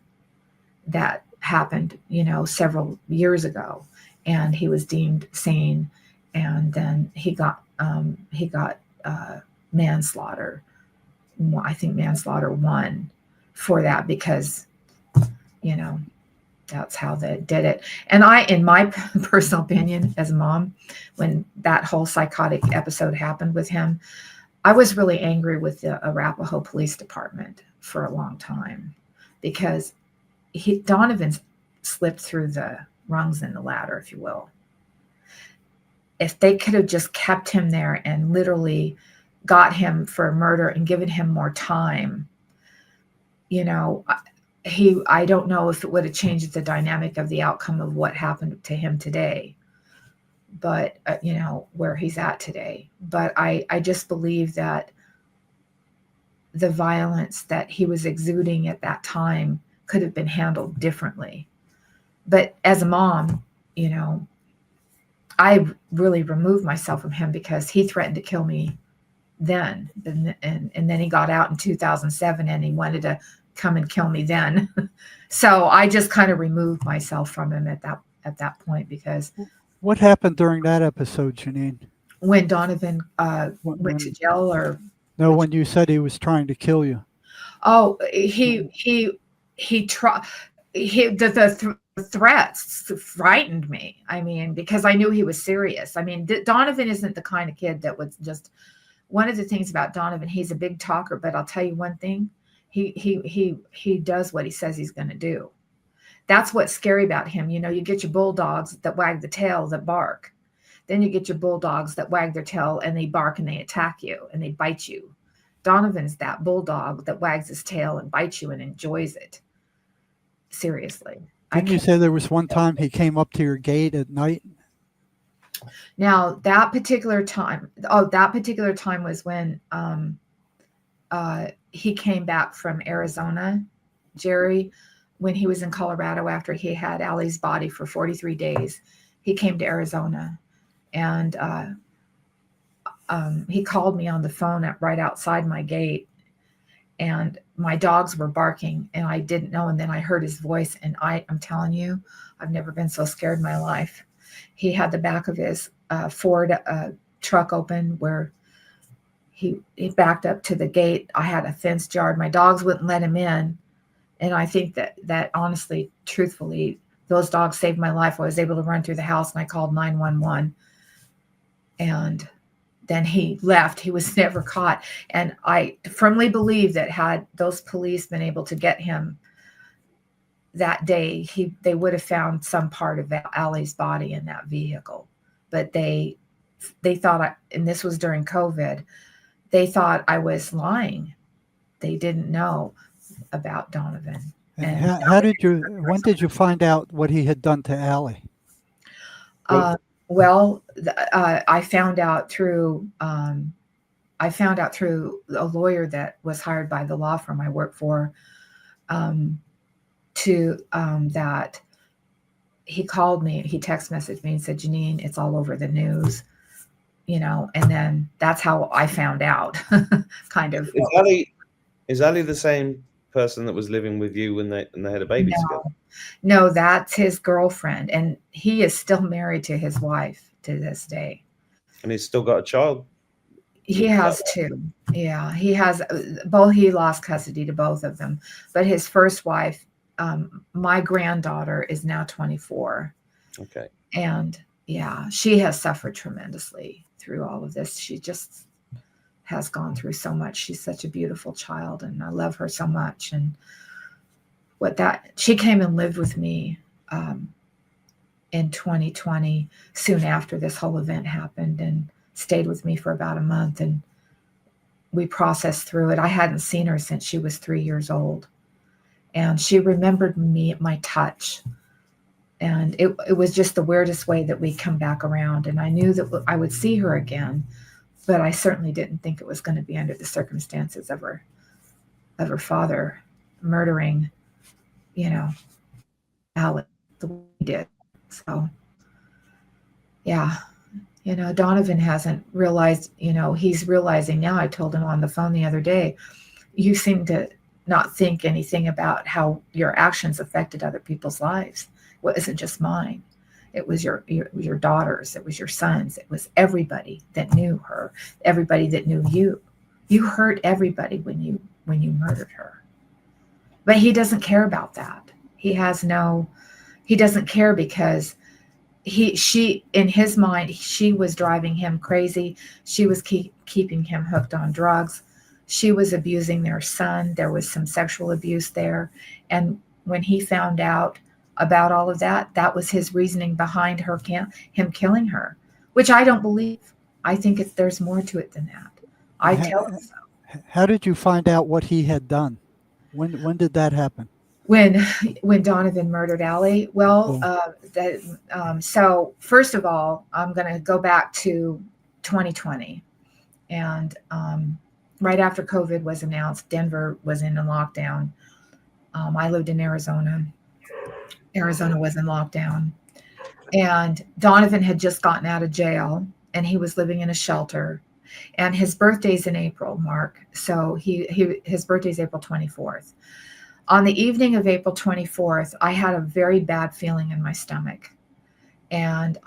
S3: that happened, several years ago. And he was deemed sane. And then he got manslaughter. I think manslaughter 1 for that, because, that's how they did it. And in my personal opinion, as a mom, when that whole psychotic episode happened with him, I was really angry with the Arapahoe Police Department for a long time, because Donovan's slipped through the rungs in the ladder, if you will. If they could have just kept him there and literally got him for a murder and given him more time, I don't know if it would have changed the dynamic of the outcome of what happened to him today, but, where he's at today. But I just believe that the violence that he was exuding at that time could have been handled differently. But as a mom, I really removed myself from him, because he threatened to kill me then. And then he got out in 2007 and he wanted to come and kill me then. So I just kind of removed myself from him at that point, because.
S1: What happened during that episode, Janine?
S3: When Donovan went to jail, or?
S1: No, when you said he was trying to kill you.
S3: Oh, the threats frightened me. I mean, because I knew he was serious. I mean, Donovan isn't the kind of kid that would just. One of the things about Donovan, he's a big talker, but I'll tell you one thing: he does what he says he's going to do. That's what's scary about him. You get your bulldogs that wag the tail, that bark. Then you get your bulldogs that wag their tail and they bark and they attack you and they bite you. Donovan's that bulldog that wags his tail and bites you and enjoys it. Seriously.
S1: Didn't you say there was one time he came up to your gate at night?
S3: Now, that particular time was when he came back from Arizona, Jerry, when he was in Colorado after he had Allie's body for 43 days. He came to Arizona, and he called me on the phone right outside my gate, and my dogs were barking and I didn't know. And then I heard his voice, and I'm telling you, I've never been so scared in my life. He had the back of his Ford truck open, where he backed up to the gate. I had a fence jarred. My dogs wouldn't let him in. And I think that honestly, truthfully, those dogs saved my life. I was able to run through the house and I called 911. And then he left. He was never caught. And I firmly believe that had those police been able to get him that day, they would have found some part of Allie's body in that vehicle. But they thought, and this was during COVID, they thought I was lying. They didn't know about Donovan.
S1: And when did you find out what he had done to Allie?
S3: Well, I found out through a lawyer that was hired by the law firm I work for, that he called me, he text messaged me and said, Janine, it's all over the news, and then that's how I found out. Kind of.
S2: Is Allie the same person that was living with you when they had a baby together?
S3: No, that's his girlfriend, and he is still married to his wife to this day.
S2: And he's still got a child?
S3: He has two. Yeah, he has both. He lost custody to both of them, but his first wife, my granddaughter, is now 24.
S2: Okay.
S3: And yeah, she has suffered tremendously through all of this. She just has gone through so much. She's such a beautiful child, and I love her so much. And she came and lived with me in 2020, soon after this whole event happened, and stayed with me for about a month, and we processed through it. I hadn't seen her since she was 3 years old, and she remembered me at my touch. And it was just the weirdest way that we come back around. And I knew that I would see her again, but I certainly didn't think it was going to be under the circumstances of her father murdering, Allie the way he did. So, yeah, Donovan hasn't realized, he's realizing now. I told him on the phone the other day, you seem to not think anything about how your actions affected other people's lives. Well, it wasn't just mine. It was your daughters. It was your sons. It was everybody that knew her, everybody that knew you. You hurt everybody when you murdered her. But he doesn't care about that. He doesn't care because she in his mind, she was driving him crazy. She was keeping him hooked on drugs. She was abusing their son. There was some sexual abuse there. And when he found out about all of that, that was his reasoning behind him killing her, which I don't believe. I think there's more to it than that. I tell him so.
S1: How did you find out what he had done? When did that happen?
S3: When Donovan murdered Allie? Well, so first of all, I'm going to go back to 2020. And right after COVID was announced, Denver was in a lockdown. I lived in Arizona. Arizona was in lockdown. And Donovan had just gotten out of jail, and he was living in a shelter. And his birthday's in April, Mark. So his birthday's April 24th. On the evening of April 24th, I had a very bad feeling in my stomach. And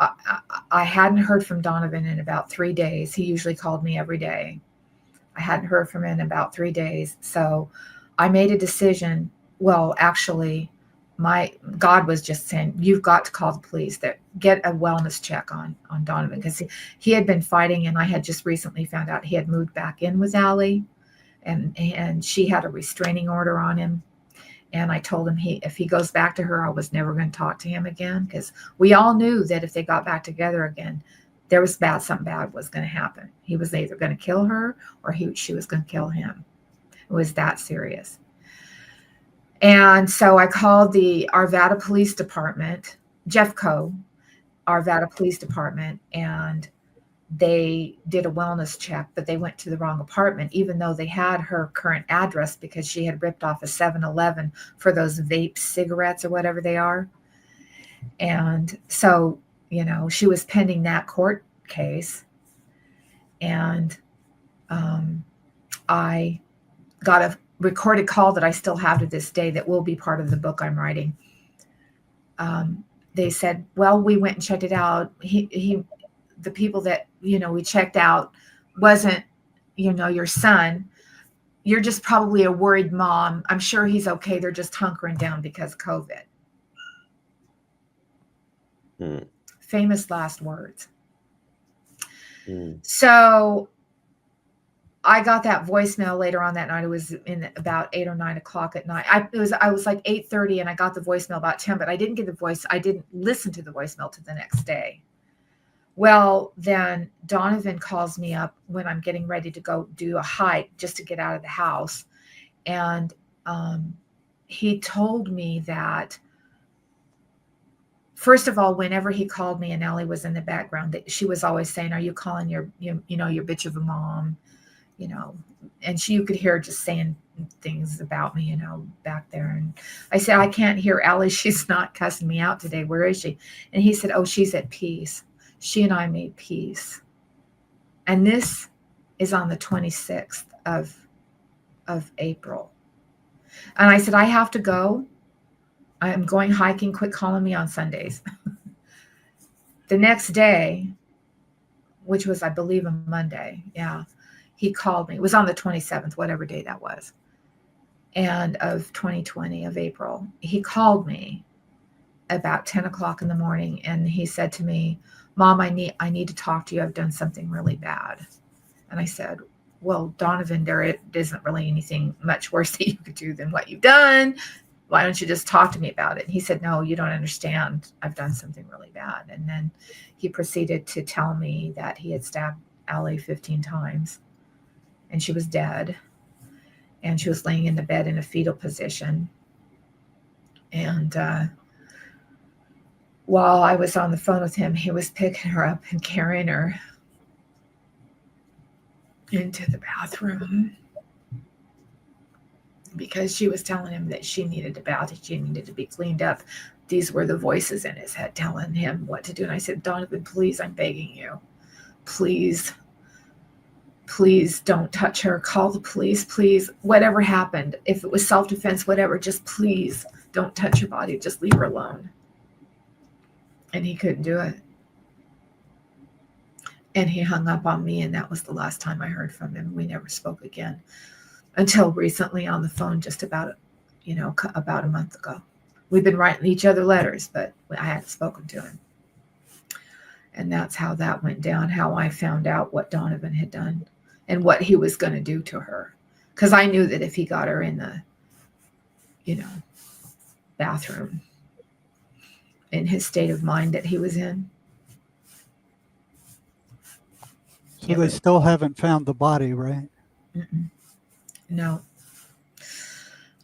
S3: I hadn't heard from Donovan in about 3 days. He usually called me every day. I hadn't heard from him in about 3 days. So I made a decision. Well, actually, God was just saying, you've got to call the police, that get a wellness check on Donovan, because he had been fighting, and I had just recently found out he had moved back in with Allie, and she had a restraining order on him. And I told him if he goes back to her, I was never going to talk to him again, because we all knew that if they got back together again, there was something bad was going to happen. He was either going to kill her or she was going to kill him. It was that serious. And so I called the Arvada Police Department, Jeffco, Arvada Police Department, and they did a wellness check, but they went to the wrong apartment, even though they had her current address, because she had ripped off a 7-Eleven for those vape cigarettes or whatever they are. And so, she was pending that court case. And I got a recorded call that I still have to this day that will be part of the book I'm writing. They said, well, we went and checked it out. The people that, we checked out wasn't your son, you're just probably a worried mom. I'm sure he's okay. They're just hunkering down because of COVID. Famous last words. So I got that voicemail later on that night. It was in about 8 or 9 o'clock at night. I was like 8:30, and I got the voicemail about 10, but I didn't listen to the voicemail to the next day. Well, then Donovan calls me up when I'm getting ready to go do a hike just to get out of the house. And he told me that, first of all, whenever he called me and Allie was in the background, that she was always saying, "Are you calling your bitch of a mom?" And you could hear her just saying things about me, back there. And I said, "I can't hear Allie. She's not cussing me out today. Where is she?" And he said, "Oh, she's at peace. She and I made peace." And this is on the 26th of April. And I said, "I have to go. I'm going hiking. Quit calling me on Sundays." The next day, which was, I believe, a Monday. Yeah. He called me. It was on the 27th, whatever day that was, and of 2020 of April. He called me about 10 o'clock in the morning, and he said to me, "Mom, I need to talk to you. I've done something really bad." And I said, "Well, Donovan, there isn't really anything much worse that you could do than what you've done. Why don't you just talk to me about it?" And he said, "No, you don't understand. I've done something really bad." And then he proceeded to tell me that he had stabbed Allie 15 times. And she was dead, and she was laying in the bed in a fetal position. And while I was on the phone with him, he was picking her up and carrying her into the bathroom because she was telling him that she needed a bath, she needed to be cleaned up. These were the voices in his head telling him what to do. And I said, "Donovan, please, I'm begging you. Please don't touch her. Call the police, please. Whatever happened, if it was self-defense, whatever, just please don't touch her body. Just leave her alone." And he couldn't do it. And he hung up on me, and that was the last time I heard from him. We never spoke again until recently on the phone, just about a month ago. We've been writing each other letters, but I hadn't spoken to him. And that's how that went down, how I found out what Donovan had done and what he was going to do to her. Because I knew that if he got her in the, bathroom, in his state of mind that he was in.
S1: So they still haven't found the body, right?
S3: No.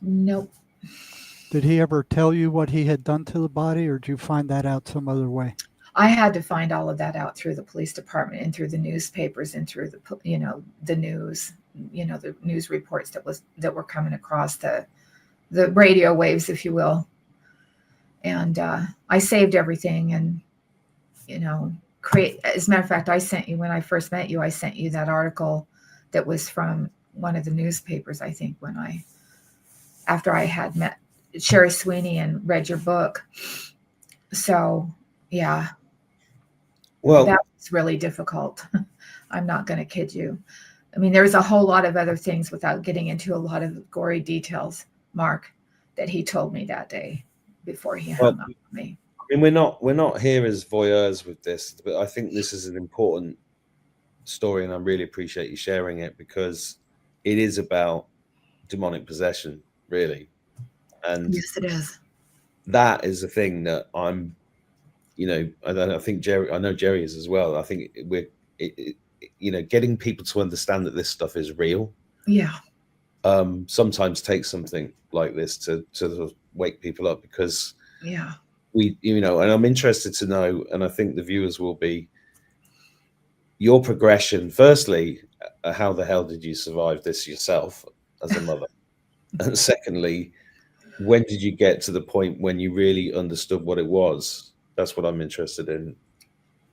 S3: Nope.
S1: Did he ever tell you what he had done to the body, or did you find that out some other way?
S3: I had to find all of that out through the police department and through the newspapers and through the news, the news reports that were coming across the radio waves, if you will. And I saved everything, and as a matter of fact, I sent you, when I first met you, I sent you that article that was from one of the newspapers, I think, after I had met Sherry Sweeney and read your book. So yeah. Well, that was really difficult. I'm not going to kid you. I mean, there's a whole lot of other things, without getting into a lot of gory details, Mark, that he told me that day before he hung up with me.
S2: I mean, we're not here as voyeurs with this, but I think this is an important story, and I really appreciate you sharing it, because it is about demonic possession, really. And
S3: yes, it is.
S2: That is the thing that I'm, I think I know Jerry is as well. I think getting people to understand that this stuff is real.
S3: Yeah.
S2: Sometimes takes something like this to sort of wake people up, because
S3: yeah,
S2: and I'm interested to know, and I think the viewers will be, your progression. Firstly, how the hell did you survive this yourself as a mother? And secondly, when did you get to the point when you really understood what it was? That's what I'm interested in.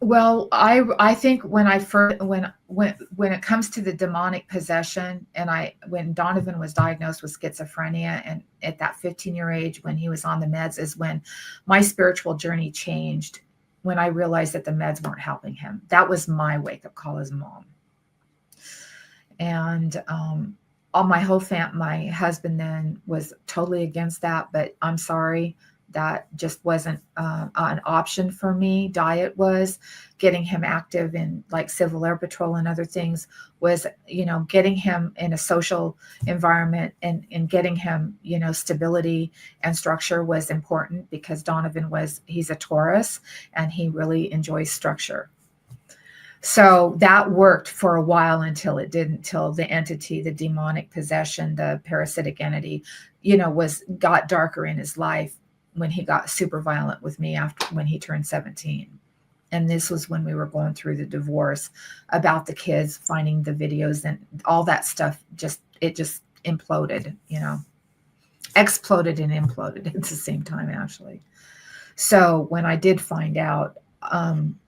S3: Well, I think when it comes to the demonic possession, and when Donovan was diagnosed with schizophrenia, and at that 15-year age when he was on the meds, is when my spiritual journey changed, when I realized that the meds weren't helping him. That was my wake-up call as a mom. And all my whole my husband then was totally against that, but I'm sorry, that just wasn't an option for me. Diet was. Getting him active in like Civil Air Patrol and other things was, getting him in a social environment and getting him, stability and structure was important, because Donovan he's a Taurus and he really enjoys structure. So that worked for a while until it didn't, till the entity, the demonic possession, the parasitic entity, got darker in his life when he got super violent with me when he turned 17. And this was when we were going through the divorce, about the kids, finding the videos and all that stuff. It just imploded, exploded and imploded at the same time, actually. So when I did find out,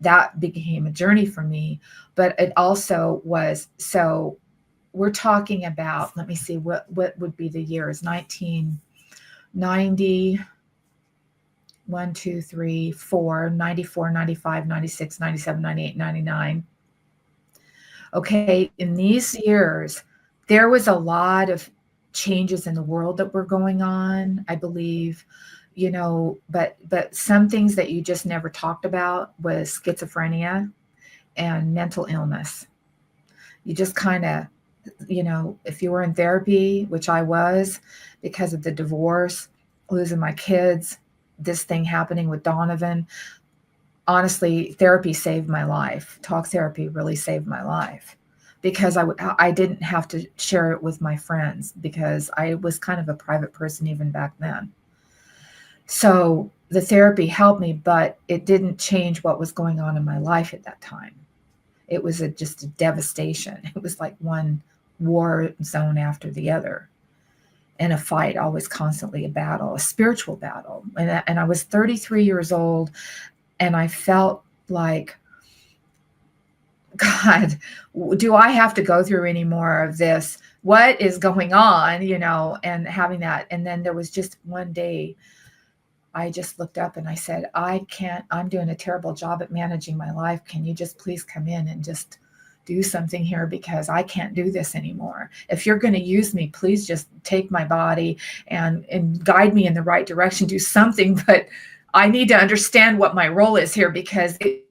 S3: that became a journey for me, but it also was, so we're talking about, let me see, what would be the years, 1990, 1, 2, 3, 4, 94, 95, 96, 97, 98, 99. Okay, in these years, there was a lot of changes in the world that were going on, I believe, but some things that you just never talked about was schizophrenia and mental illness. You just kind of, if you were in therapy, which I was, because of the divorce, losing my kids, this thing happening with Donovan, honestly, therapy saved my life. Talk therapy really saved my life, because I didn't have to share it with my friends, because I was kind of a private person even back then. So the therapy helped me, but it didn't change what was going on in my life at that time. It was just a devastation. It was like one war zone after the other, and a fight, always constantly a battle, a spiritual battle. And I was 33 years old, and I felt like, God, do I have to go through any more of this? What is going on, and having that. And then there was just one day, I just looked up and I said, I'm doing a terrible job at managing my life. Can you just please come in and just do something here, because I can't do this anymore. If you're going to use me, please just take my body and guide me in the right direction, do something. But I need to understand what my role is here, because it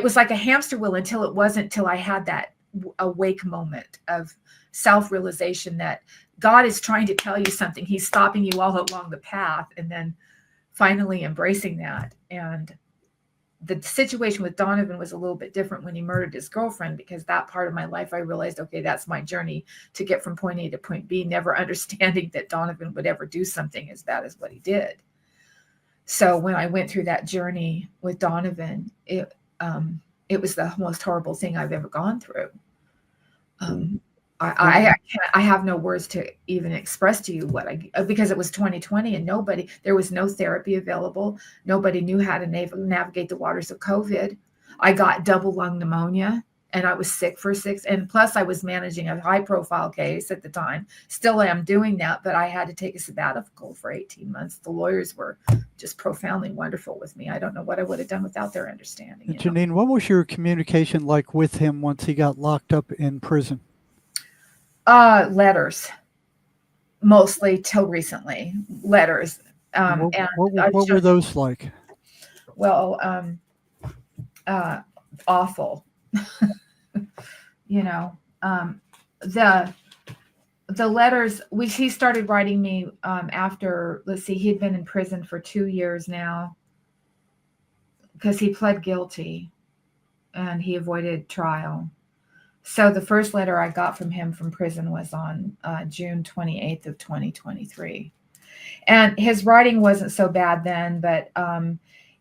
S3: was like a hamster wheel until I had that awake moment of self-realization that God is trying to tell you something. He's stopping you all along the path, and then finally embracing that. And the situation with Donovan was a little bit different when he murdered his girlfriend, because that part of my life, I realized, okay, that's my journey to get from point A to point B, never understanding that Donovan would ever do something as bad as what he did. So when I went through that journey with Donovan, it was the most horrible thing I've ever gone through. I have no words to even express to you because it was 2020 and there was no therapy available. Nobody knew how to navigate the waters of COVID. I got double lung pneumonia, and I was sick for 6. And plus I was managing a high profile case at the time. Still am doing that, but I had to take a sabbatical for 18 months. The lawyers were just profoundly wonderful with me. I don't know what I would have done without their understanding.
S1: Janine, what was your communication like with him once he got locked up in prison?
S3: Letters, mostly till recently. Letters.
S1: What were those like?
S3: Well, awful. The letters he started writing me after, he had been in prison for 2 years now, because he pled guilty and he avoided trial. So the first letter I got from him from prison was on June 28th of 2023. And his writing wasn't so bad then, but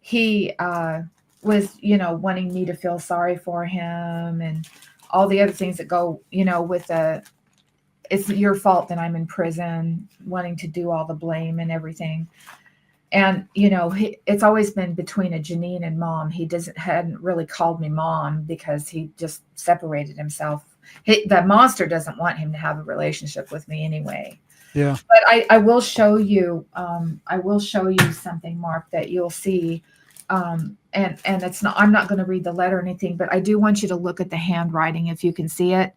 S3: he was, wanting me to feel sorry for him and all the other things that go, with it's your fault that I'm in prison, wanting to do all the blame and everything. And, it's always been between a Janine and mom. He hadn't really called me mom because he just separated himself. The monster doesn't want him to have a relationship with me anyway.
S1: Yeah.
S3: But I will show you something, Mark, that you'll see and it's not, I'm not going to read the letter or anything, but I do want you to look at the handwriting if you can see it.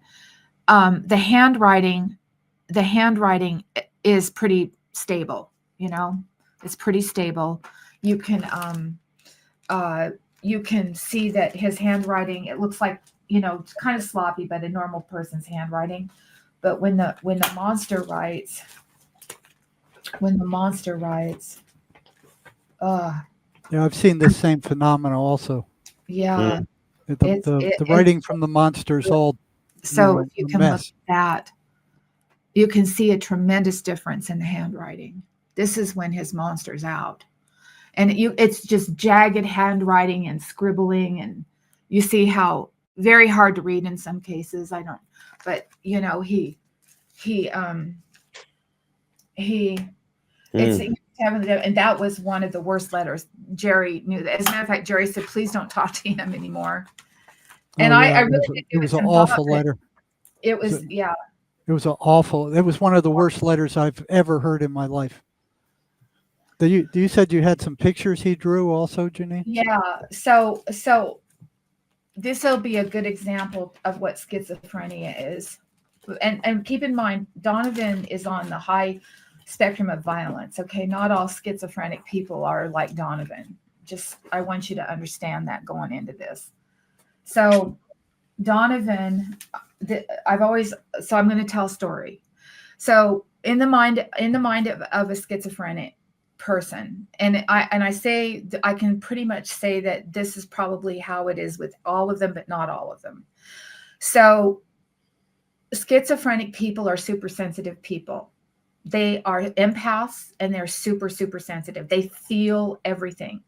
S3: The handwriting is pretty stable, you know, it's pretty stable. You can see that his handwriting, it looks like, you know, it's kind of sloppy, but a normal person's handwriting. But when the monster writes,
S1: Yeah, I've seen this same phenomena also.
S3: yeah,
S1: The writing from the monsters all.
S3: So if you
S1: a
S3: can look
S1: mess.
S3: at that, you can see a tremendous difference in the handwriting. This is when his monster's out. And it's just jagged handwriting and scribbling. And you see how very hard to read in some cases. I don't, but you know, and that was one of the worst letters. Jerry knew that. As a matter of fact, Jerry said, please don't talk to him anymore. And I really did
S1: it was an awful letter.
S3: It was, yeah.
S1: It was it was one of the worst letters I've ever heard in my life. You said you had some pictures he drew also, Janine?
S3: Yeah. So this will be a good example of what schizophrenia is. And keep in mind, Donovan is on the high spectrum of violence. Okay. Not all schizophrenic people are like Donovan. I want you to understand that going into this. So Donovan, I'm going to tell a story. So in the mind of a schizophrenic person, and I can pretty much say that this is probably how it is with all of them, but not all of them. So schizophrenic people are super sensitive people. They are empaths and they're super, super sensitive. They feel everything.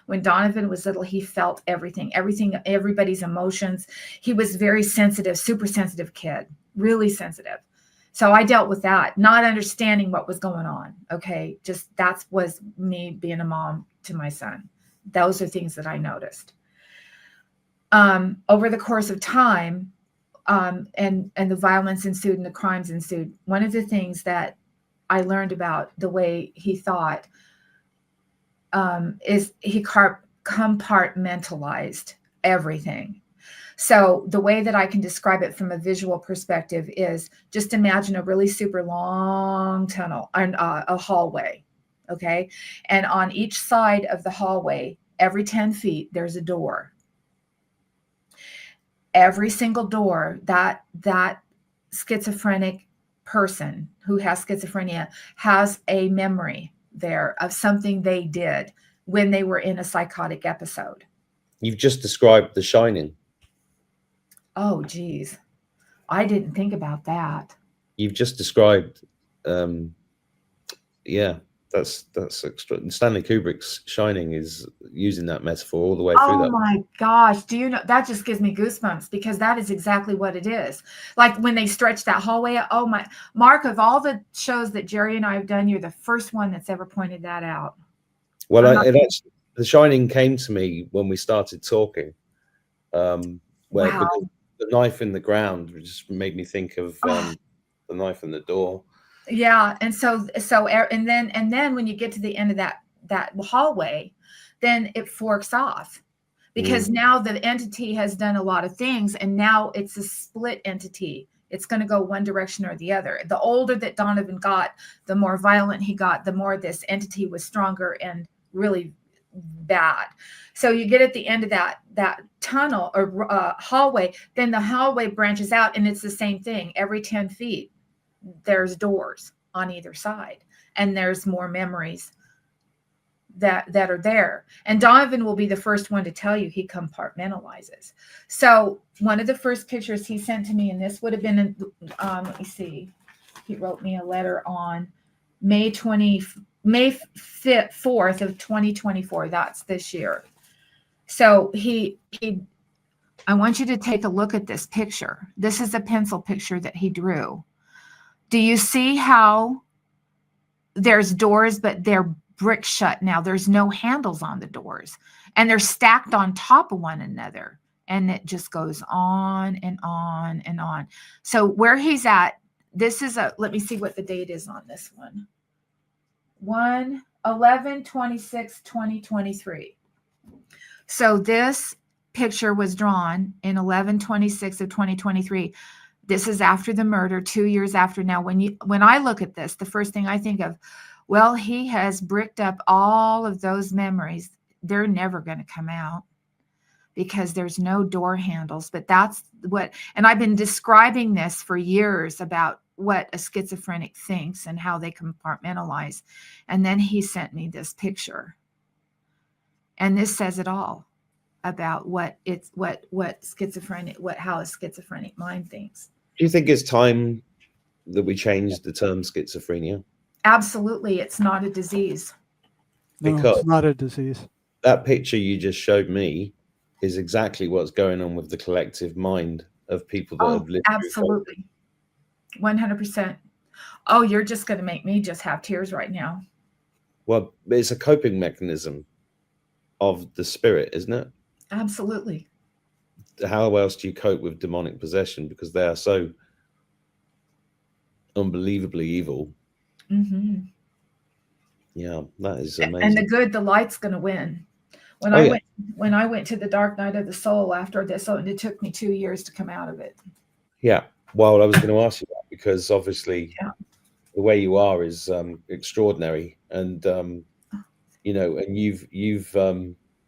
S3: When Donovan was little, he felt everything, everybody's emotions. He was very sensitive, super sensitive kid, really sensitive. So I dealt with that, not understanding what was going on. Okay. Just that was me being a mom to my son. Those are things that I noticed. Over the course of time, and the violence ensued and the crimes ensued. One of the things that I learned about the way he thought is he compartmentalized everything. So the way that I can describe it from a visual perspective is just imagine a really super long tunnel and a hallway. Okay. And on each side of the hallway, every 10 feet, there's a door. Every single door that schizophrenic person who has schizophrenia has a memory there of something they did when they were in a psychotic episode.
S2: You've just described The Shining.
S3: Oh, geez. I didn't think about that.
S2: You've just described, that's extra. Stanley Kubrick's Shining is using that metaphor all the way through that.
S3: Oh my gosh. Do you know, that just gives me goosebumps because that is exactly what it is. Like when they stretch that hallway. Oh my, Mark, of all the shows that Jerry and I have done, you're the first one that's ever pointed that out.
S2: Well, The Shining came to me when we started talking, where the knife in the ground just made me think of the knife in the door.
S3: Yeah. And and then when you get to the end of that hallway, then it forks off because now the entity has done a lot of things and now it's a split entity. It's going to go one direction or the other. The older that Donovan got, the more violent he got, the more this entity was stronger and really bad. So you get at the end of that tunnel or hallway, then the hallway branches out and it's the same thing. Every 10 feet, there's doors on either side and there's more memories that are there. And Donovan will be the first one to tell you he compartmentalizes. So one of the first pictures he sent to me, and this would have been, let me see, he wrote me a letter on May 4th of 2024. That's this year. So I want you to take a look at this picture. This is a pencil picture that he drew. Do you see how there's doors, but they're brick shut now? There's no handles on the doors and they're stacked on top of one another. And it just goes on and on and on. So where he's at, this is let me see what the date is on this one. 11/26/2023. So this picture was drawn in 11/26 of 2023. This is after the murder, 2 years after. Now, when I look at this, the first thing I think of, well, he has bricked up all of those memories. They're never going to come out because there's no door handles. But that's what, and I've been describing this for years about what a schizophrenic thinks and how they compartmentalize. And then he sent me this picture. And this says it all about how a schizophrenic mind thinks.
S2: Do you think it's time that we change the term schizophrenia?
S3: Absolutely, it's not a disease.
S1: No,
S2: Because
S1: it's not a disease.
S2: that picture you just showed me is exactly what's going on with the collective mind of people that have lived.
S3: Absolutely, 100%. Oh, you're just going to make me just have tears right now.
S2: Well, it's a coping mechanism of the spirit, isn't it?
S3: Absolutely.
S2: How else do you cope with demonic possession? Because they are so unbelievably evil.
S3: Mm-hmm.
S2: Yeah, that is amazing.
S3: And the light's going to win. When I went to the dark night of the soul after this, it took me 2 years to come out of it.
S2: Yeah. Well, I was going to ask you that because obviously the way you are is extraordinary, and you know, and you've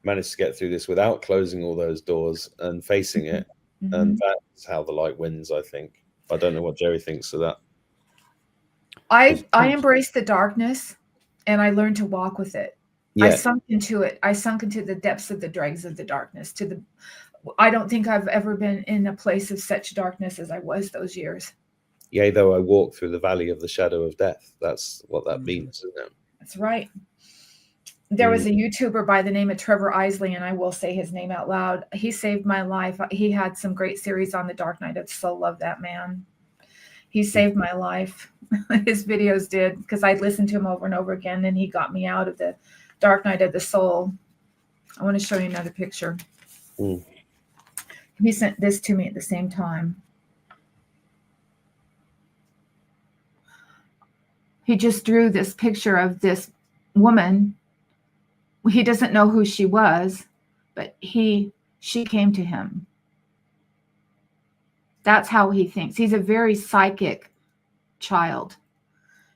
S2: managed to get through this without closing all those doors and facing it, and that's how the light wins. I think. I don't know what Jerry thinks of that.
S3: I embraced the darkness, and I learned to walk with it. Yeah. I sunk into it. I sunk into the depths of the dregs of the darkness. I don't think I've ever been in a place of such darkness as I was those years.
S2: Yea, though I walk through the valley of the shadow of death. That's what that means, isn't it?
S3: That's right. There was a YouTuber by the name of Trevor Isley, and I will say his name out loud. He saved my life. He had some great series on the Dark Night of the Soul. Love that man. He saved my life. His videos did, because I listened to him over and over again, and he got me out of the Dark Night of the Soul. I want to show you another picture. He sent this to me at the same time. He just drew this picture of this woman. He doesn't know who she was, but she came to him. That's how he thinks. He's a very psychic child.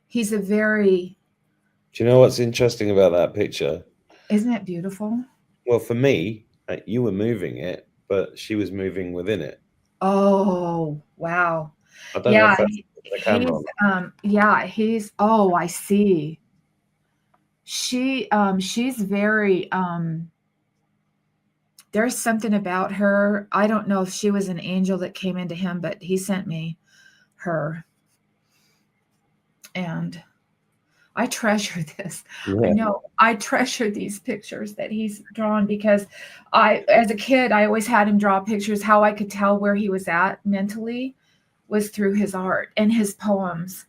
S3: He's a very...
S2: Do you know what's interesting about that picture?
S3: Isn't it beautiful?
S2: Well, for me, you were moving it, but she was moving within it.
S3: Oh, wow.
S2: I don't know if that's the camera.
S3: I see. She's very, there's something about her. I don't know if she was an angel that came into him, but he sent me her. And I treasure this. Yeah. I know I treasure these pictures that he's drawn, because as a kid, I always had him draw pictures. How I could tell where he was at mentally was through his art and his poems.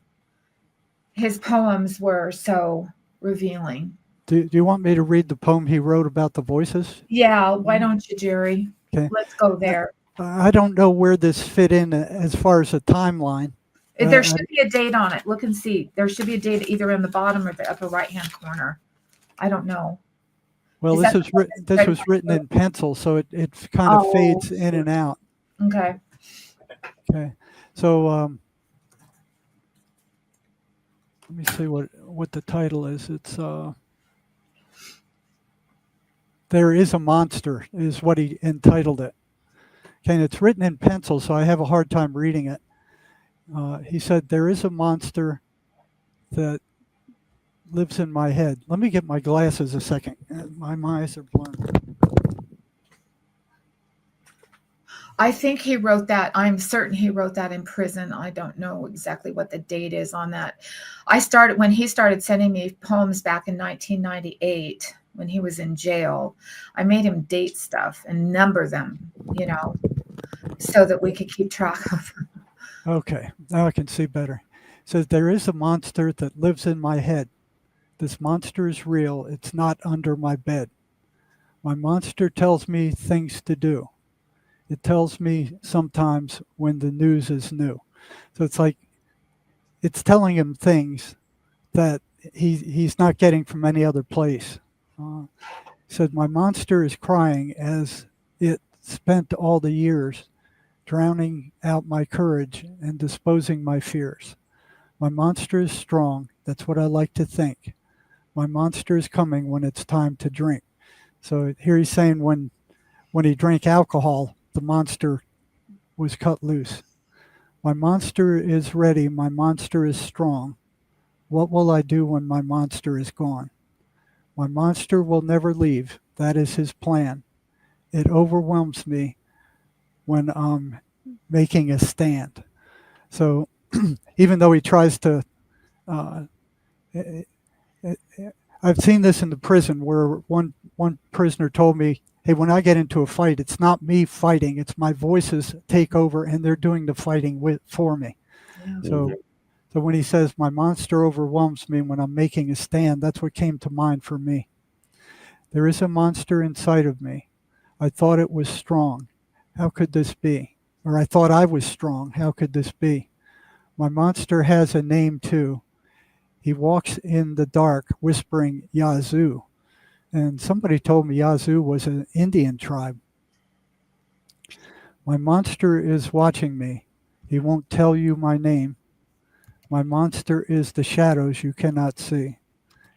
S3: His poems were so revealing.
S1: Do you want me to read the poem he wrote about the voices?
S3: Yeah, why don't you, Jerry?
S1: Okay.
S3: Let's go there.
S1: I don't know where this fit in as far as a timeline.
S3: There should be a date on it. Look and see. There should be a date either in the bottom or the upper right-hand corner. I don't know.
S1: Well, this was written in pencil, so it kind of fades in and out.
S3: Okay.
S1: Okay. So let me see what the title is. It's There Is a Monster is what he entitled it. Okay, and it's written in pencil, so I have a hard time reading it. He said, there is a monster that lives in my head. Let me get my glasses a second. My eyes are blurred.
S3: I think he wrote that. I'm certain he wrote that in prison. I don't know exactly what the date is on that. When he started sending me poems back in 1998, when he was in jail, I made him date stuff and number them, so that we could keep track of them.
S1: Okay, now I can see better. It says, there is a monster that lives in my head. This monster is real. It's not under my bed. My monster tells me things to do. It tells me sometimes when the news is new. So it's like it's telling him things that he's not getting from any other place. He said, my monster is crying as it spent all the years drowning out my courage and disposing my fears. My monster is strong. That's what I like to think. My monster is coming when it's time to drink. So here he's saying when he drank alcohol, the monster was cut loose. My monster is ready. My monster is strong. What will I do when my monster is gone? My monster will never leave. That is his plan. It overwhelms me when I'm making a stand. So even though he tries to, I've seen this in the prison where one prisoner told me, hey, when I get into a fight, it's not me fighting, it's my voices take over and they're doing the fighting for me.
S3: Yeah.
S1: So when he says, my monster overwhelms me when I'm making a stand, that's what came to mind for me. There is a monster inside of me. I thought it was strong. How could this be? Or I thought I was strong. How could this be? My monster has a name too. He walks in the dark whispering Yazoo. And somebody told me Yazoo was an Indian tribe. My monster is watching me. He won't tell you my name. My monster is the shadows you cannot see.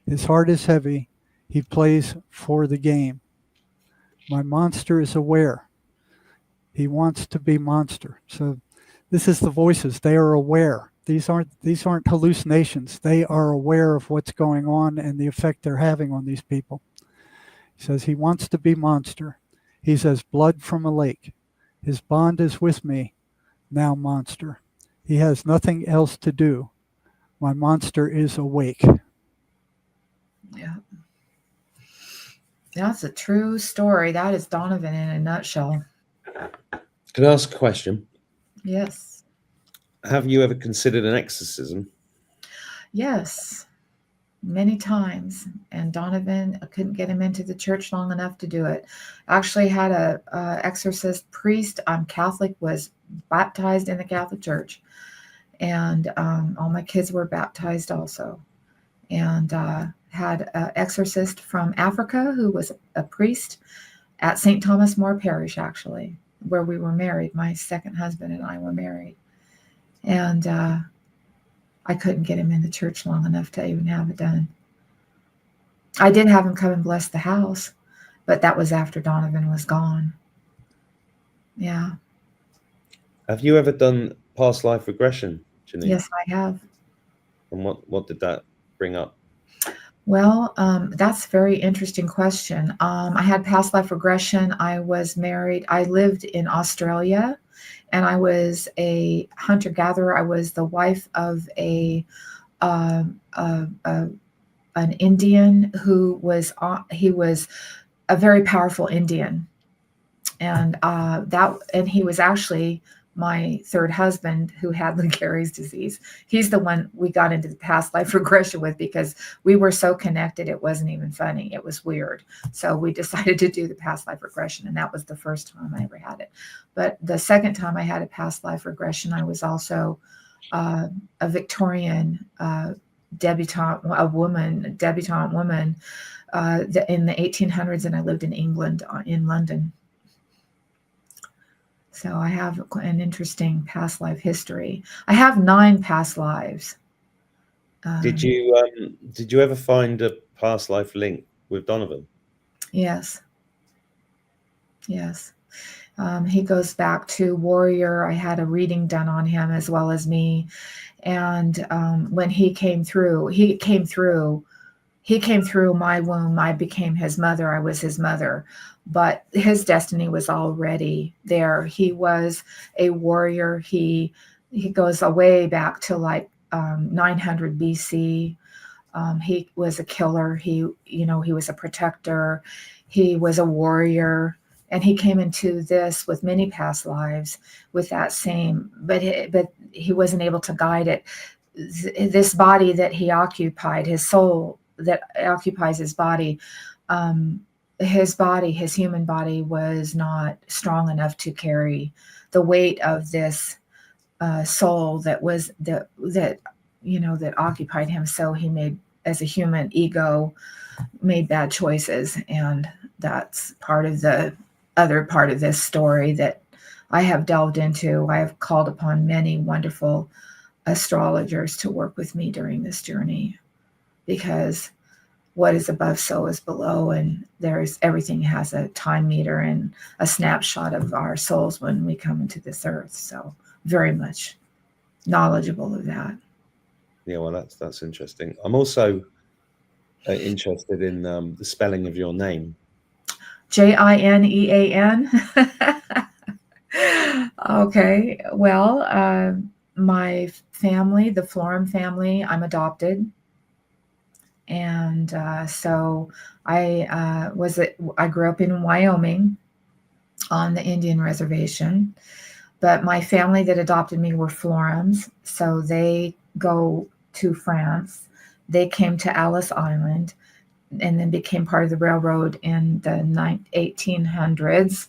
S1: His heart is heavy. He plays for the game. My monster is aware. He wants to be monster. So this is the voices. They are aware. These aren't hallucinations. They are aware of what's going on and the effect they're having on these people. He says he wants to be monster. He's as blood from a lake. His bond is with me, now monster. He has nothing else to do. My monster is awake.
S3: Yeah. That's a true story. That is Donovan in a nutshell.
S2: Can I ask a question?
S3: Yes.
S2: Have you ever considered an exorcism?
S3: Yes. Many times. And Donovan, I couldn't get him into the church long enough to do it. Actually had a exorcist priest. I'm Catholic, was baptized in the Catholic Church. And all my kids were baptized also. And had an exorcist from Africa who was a priest at St. Thomas More Parish, actually, where we were married. My second husband and I were married. And I couldn't get him in the church long enough to even have it done. I did have him come and bless the house, but that was after Donovan was gone. Yeah.
S2: Have you ever done past life regression, Janine?
S3: Yes, I have.
S2: And what did that bring up?
S3: Well, that's a very interesting question. I had past life regression. I was married. I lived in Australia, and I was a hunter-gatherer. I was the wife of an Indian who was he was a very powerful Indian, and he was actually my third husband who had Lou Gehrig's disease. He's the one we got into the past life regression with because we were so connected. It wasn't even funny. It was weird. So we decided to do the past life regression. And that was the first time I ever had it. But the second time I had a past life regression, I was also a Victorian debutante woman in the 1800s. And I lived in England, in London. So I have an interesting past life history. I have 9 past lives.
S2: Did you ever find a past life link with Donovan?
S3: Yes. Yes. He goes back to warrior. I had a reading done on him as well as me. And when he came through my womb. I became his mother. I was his mother. But his destiny was already there. He was a warrior. He goes way back to like 900 BC. He was a killer. He was a protector. He was a warrior, and he came into this with many past lives with that same. But he wasn't able to guide it. This body that he occupied, his soul that occupies his body. His human body was not strong enough to carry the weight of this soul that occupied him. So he made, as a human ego, made bad choices, and that's part of the other part of this story that I have delved into. I have called upon many wonderful astrologers to work with me during this journey, because what is above, so is below, and everything has a time meter and a snapshot of our souls when we come into this earth. So very much knowledgeable of that.
S2: Yeah, well, that's interesting. I'm also interested in the spelling of your name.
S3: Jinean. Okay, well, my family, the Florom family, I'm adopted. And so I grew up in Wyoming on the Indian reservation, but my family that adopted me were Floroms. So they go to France. They came to Ellis Island and then became part of the railroad in the 1800s,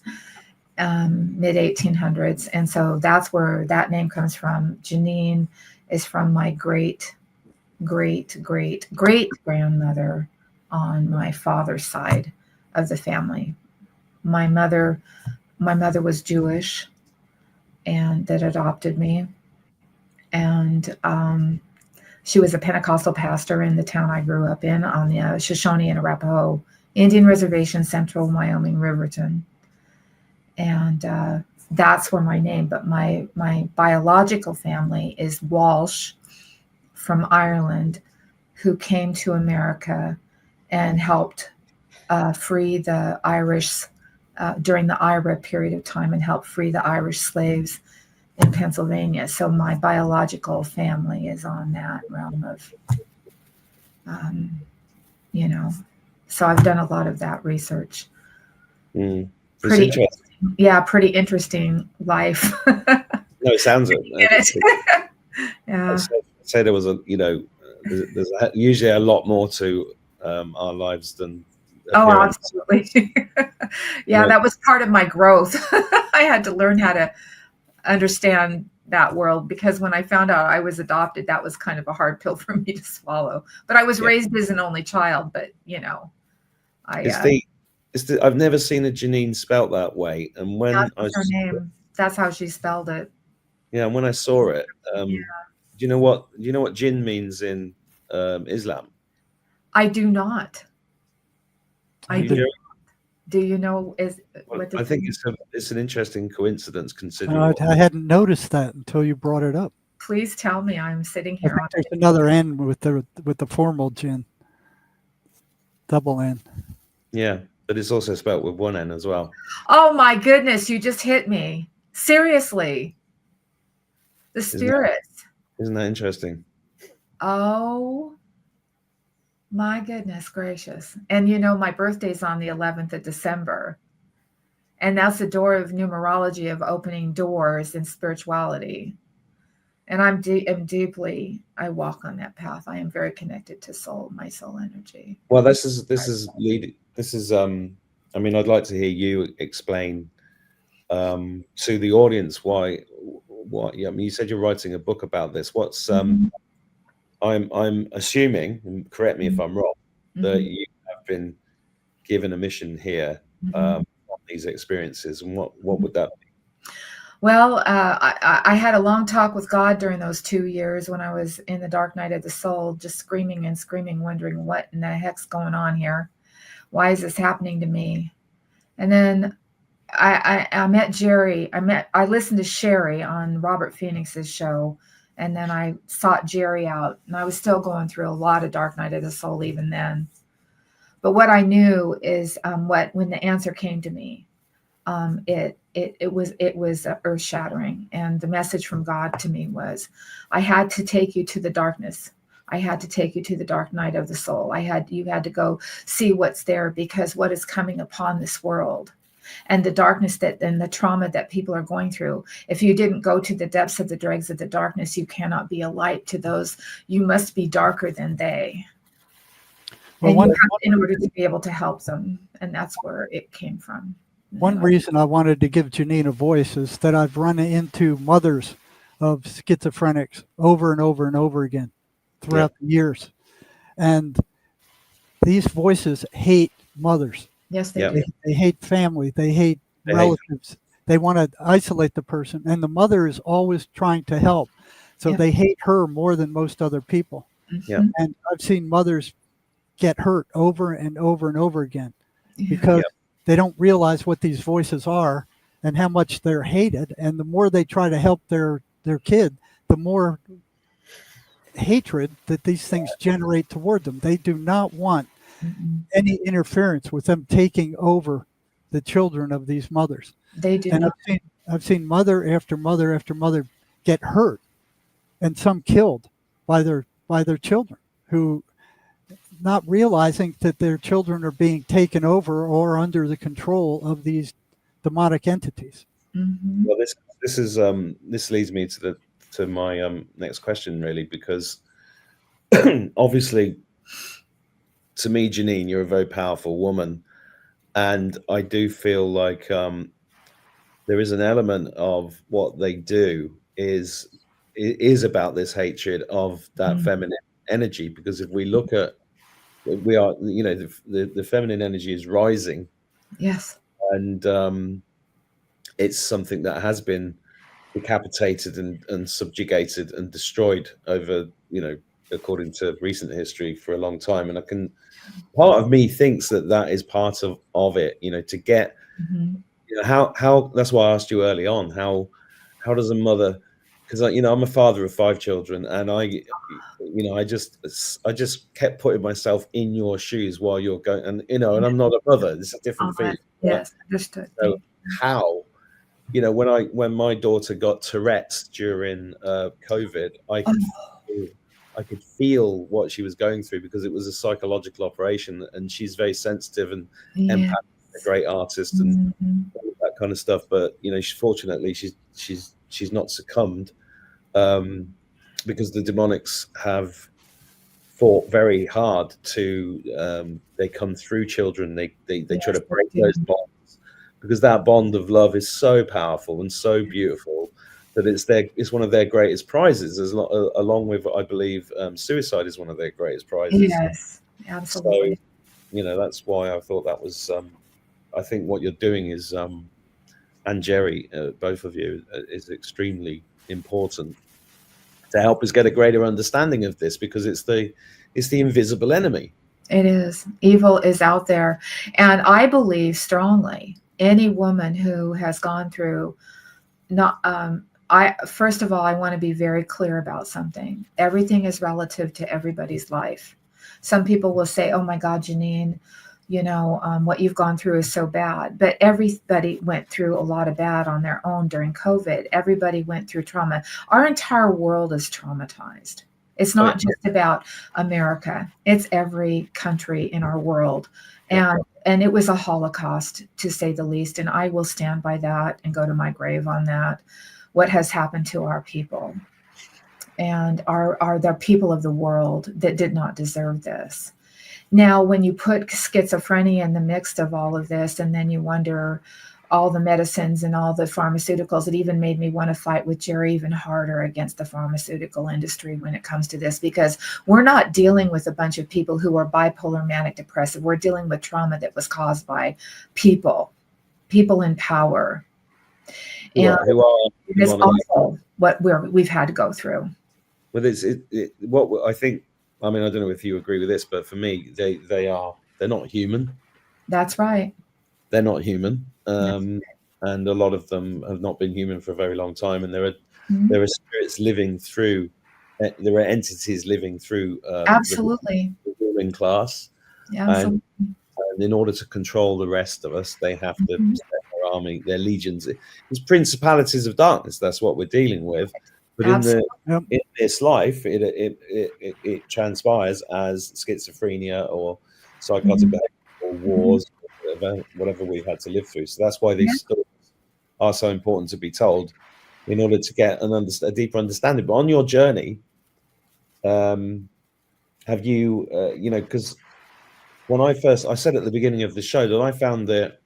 S3: mid 1800s. And so that's where that name comes from. Janine is from my great grandmother on my father's side of the family. My mother was Jewish, and that adopted me. And she was a Pentecostal pastor in the town I grew up in on the Shoshone and Arapaho Indian Reservation, central Wyoming, Riverton. And that's where my name, but my biological family is Walsh from Ireland, who came to America and helped free the Irish during the IRA period of time, and helped free the Irish slaves in Pennsylvania. So my biological family is on that realm of, so I've done a lot of that research. Pretty interesting life.
S2: No, it sounds it.
S3: Yeah.
S2: I'd say there was there's usually a lot more to our lives than appearance.
S3: Absolutely. Yeah, that was part of my growth. I had to learn how to understand that world, because when I found out I was adopted, that was kind of a hard pill for me to swallow. But I was raised as an only child, but
S2: I've never seen a Janine spelt that way, and when
S3: that's her name, that's how she spelled it.
S2: Yeah, and when I saw it, do you know what jinn means in Islam?
S3: I do not. Do you know?
S2: I think it's an interesting coincidence, considering.
S1: I hadn't noticed that until you brought it up.
S3: Please tell me. I'm sitting here.
S1: There's another N with the formal jinn, double N.
S2: Yeah, but it's also spelt with one N as well.
S3: Oh my goodness! You just hit me. Seriously. The spirits.
S2: Isn't that interesting?
S3: Oh my goodness gracious. And my birthday's on the 11th of December. And that's the door of numerology, of opening doors in spirituality. And I'm deeply, I walk on that path. I am very connected to my soul energy.
S2: Well, this is I mean, I'd like to hear you explain to the audience why. You said you're writing a book about this. What's I'm assuming, and correct me if I'm wrong, that you have been given a mission here on these experiences, and what would that be?
S3: Well, I had a long talk with God during those 2 years when I was in the dark night of the soul, just screaming and screaming, wondering what in the heck's going on here? Why is this happening to me? And then I met Jerry. I listened to Sherry on Robert Phoenix's show, and then I sought Jerry out, and I was still going through a lot of dark night of the soul even then. But what I knew is when the answer came to me, it was earth shattering, and the message from God to me was, I had to take you to the darkness. I had to take you to the dark night of the soul. You had to go see what's there, because what is coming upon this world, and the darkness and the trauma that people are going through. If you didn't go to the depths of the dregs of the darkness, you cannot be a light to those. You must be darker than they. Well, in order to be able to help them. And that's where it came from.
S1: One reason I wanted to give Janine a voice is that I've run into mothers of schizophrenics over and over and over again throughout the years. And these voices hate mothers.
S3: Yes, they
S2: Yep.
S3: do.
S1: They hate family. They hate
S2: They hate-
S1: relatives. They want to isolate the person. And the mother is always trying to help. So
S3: Yep.
S1: they hate her more than most other people.
S2: Yeah.
S3: Mhm.
S1: And I've seen mothers get hurt over and over and over again
S3: Yeah.
S1: because
S2: Yep.
S1: they don't realize what these voices are and how much they're hated. And the more they try to help their kid, the more hatred that these things generate toward them. They do not want
S3: Mm-mm.
S1: any interference with them taking over the children of these mothers.
S3: They do
S1: And
S3: not.
S1: I've seen mother after mother after mother get hurt and some killed by their children, who, not realizing that their children are being taken over or under the control of these demonic entities.
S3: Mhm.
S2: Well, this leads me to my next question, really, because obviously, to me, Janine, you're a very powerful woman, and I do feel like there is an element of what they do is about this hatred of that
S3: Mhm.
S2: feminine energy. Because if we look at, we are, the feminine energy is rising,
S3: Yes.
S2: and it's something that has been decapitated and subjugated and destroyed over, according to recent history, for a long time. And part of me thinks that is part of it, to get,
S3: Mhm.
S2: how that's why I asked you early on, how does a mother, because I'm a father of 5 children, and I just kept putting myself in your shoes while you're going, and I'm not a mother, it's a different thing.
S3: Yes, understood.
S2: So how, when my daughter got Tourette's during COVID, I could feel what she was going through, because it was a psychological operation, and she's very sensitive and
S3: Yeah.
S2: empathic, a great artist, and
S3: Mhm.
S2: all of that kind of stuff. But fortunately, she's not succumbed, because the demonics have fought very hard to they come through children. They try to
S3: Yes,
S2: break
S3: they do.
S2: those bonds, because that bond of love is so powerful and so beautiful that it's one of their greatest prizes, along with, I believe, suicide is one of their greatest prizes.
S3: Yes, absolutely.
S2: So that's why I thought that was I think what you're doing is, and Jerry, both of you, is extremely important to help us get a greater understanding of this, because it's the invisible enemy.
S3: It is. Evil is out there. And I believe strongly any woman who has gone through first of all, I want to be very clear about something. Everything is relative to everybody's life. Some people will say, oh my God, Janine, what you've gone through is so bad. But everybody went through a lot of bad on their own during COVID. Everybody went through trauma. Our entire world is traumatized. It's not just about America. It's every country in our world. And it was a Holocaust, to say the least. And I will stand by that and go to my grave on that. What has happened to our people, and are the people of the world that did not deserve this. Now, when you put schizophrenia in the mix of all of this, and then you wonder all the medicines and all the pharmaceuticals, it even made me want to fight with Jerry even harder against the pharmaceutical industry when it comes to this, because we're not dealing with a bunch of people who are bipolar, manic depressive. We're dealing with trauma that was caused by people in power. And it's awful what we've had to go through.
S2: Well, what I think. I mean, I don't know if you agree with this, but for me, they're not human.
S3: That's right.
S2: They're not human, and a lot of them have not been human for a very long time. And there are spirits living through. There are entities living through.
S3: Absolutely.
S2: The ruling class.
S3: Yeah, absolutely.
S2: And in order to control the rest of us, they have to set their army, their legions. It's principalities of darkness. That's what we're dealing with. But in this life, it transpires as schizophrenia or psychotic behavior or wars, whatever we've had to live through. So that's why these stories are so important to be told, in order to get a deeper understanding. But on your journey, have you, because when I said at the beginning of the show that I found it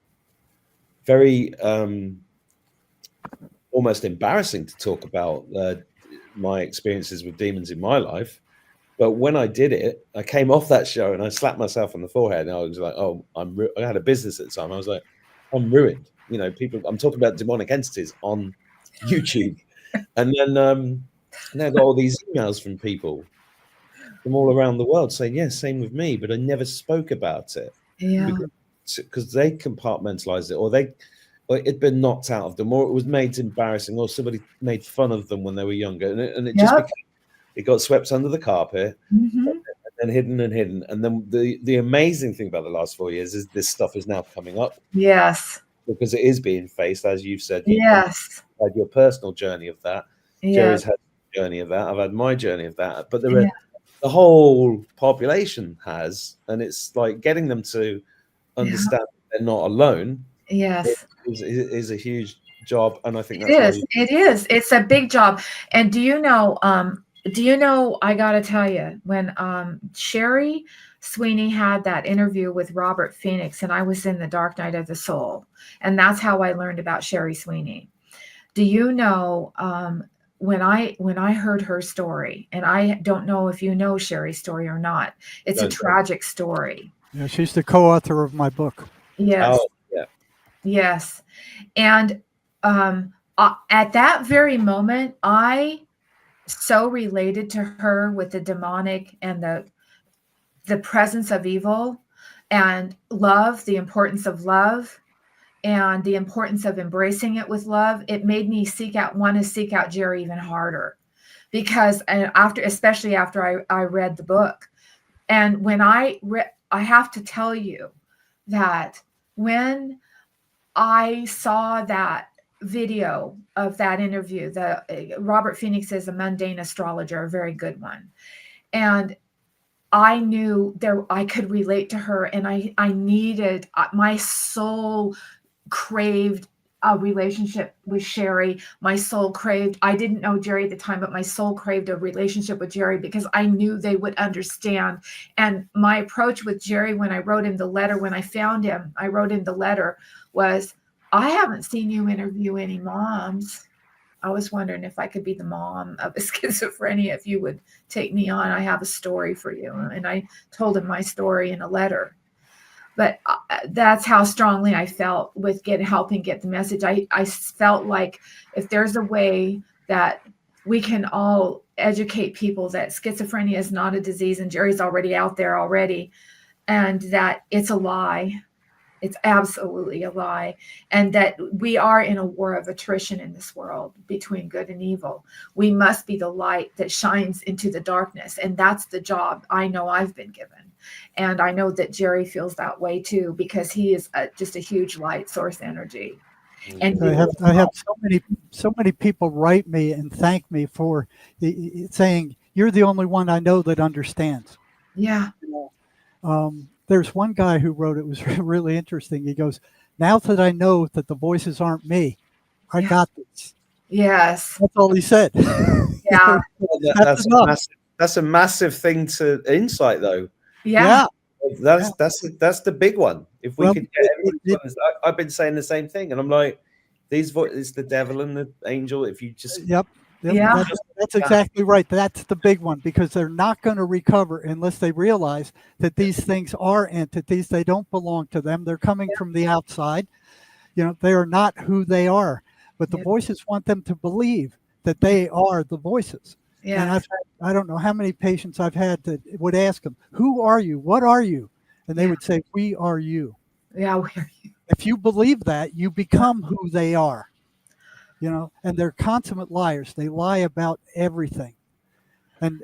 S2: very almost embarrassing to talk about my experiences with demons in my life, But when I did it, I came off that show and I slapped myself on the forehead, and I was like, "Oh, I had a business at the time. I was like, I'm ruined." You know, people. I'm talking about demonic entities on YouTube, and then I got all these emails from people from all around the world saying, "Yeah, same with me," but I never spoke about it
S3: Yeah.
S2: because they compartmentalized it, or it'd been knocked out of them, or it was made embarrassing, or somebody made fun of them when they were younger, and it just
S3: Yep.
S2: became, it got swept under the carpet.
S3: Mm-hmm.
S2: And hidden and hidden. And then the amazing thing about the last 4 years is this stuff is now coming up
S3: Yes.
S2: because it is being faced, as you've said.
S3: Yes.
S2: You've had your personal journey of that.
S3: Yes.
S2: Jerry's had a journey of that. I've had my journey of that. But the whole population has, and it's like getting them to understand that they're not alone.
S3: Yes.
S2: Is a huge job, and I think
S3: It
S2: that's
S3: is. It is. It's a big job. And do you know? I got to tell you, when Sherry Sweeney had that interview with Robert Phoenix, and I was in the Dark Night of the Soul, and that's how I learned about Sherry Sweeney. Do you know? When I heard her story, and I don't know if you know Sherry's story or not, it's a tragic story.
S1: Yeah, she's the co-author of my book.
S3: Yes.
S2: Oh, yeah.
S3: Yes. And at that very moment, I so related to her with the demonic and the presence of evil and love, the importance of love and the importance of embracing it with love. It made me want to seek out Jerry even harder, because especially after I read the book. And when I have to tell you that when I saw that video of that interview, Robert Phoenix is a mundane astrologer, a very good one. And I knew I could relate to her, and I needed, my soul craved a relationship with Sherry. My soul craved, I didn't know Jerry at the time, but my soul craved a relationship with Jerry because I knew they would understand. And my approach with Jerry, when I wrote him the letter, when I found him, I wrote him the letter, was, I haven't seen you interview any moms. I was wondering if I could be the mom of a schizophrenia, if you would take me on. I have a story for you. And I told him my story in a letter. But that's how strongly I felt with helping get the message. I felt like if there's a way that we can all educate people that schizophrenia is not a disease, and Jerry's already out there already, and that it's a lie. It's absolutely a lie. And that we are in a war of attrition in this world between good and evil. We must be the light that shines into the darkness. And that's the job I know I've been given. And I know that Jerry feels that way too, because he is just a huge light source energy. And
S1: I have so many people write me and thank me for saying, you're the only one I know that understands.
S3: Yeah.
S1: There's one guy who wrote, it was really interesting. He goes, now that I know that the voices aren't me, I got this.
S3: Yes.
S1: That's all he said.
S3: Yeah.
S2: That's a massive thing to insight, though.
S3: Yeah.
S2: That's the big one. If we could get I've been saying the same thing, and I'm like, these voices, the devil and the angel, if you just
S1: yeah, that's exactly right. That's the big one, because they're not going to recover unless they realize that these things are entities. They don't belong to them. They're coming from the outside. They are not who they are. But the voices want them to believe that they are the voices. Yeah. And I don't know how many patients I've had that would ask them, who are you? What are you? And they would say, we are you.
S3: Yeah, we are you.
S1: If you believe that, you become who they are. And they're consummate liars. They lie about everything. And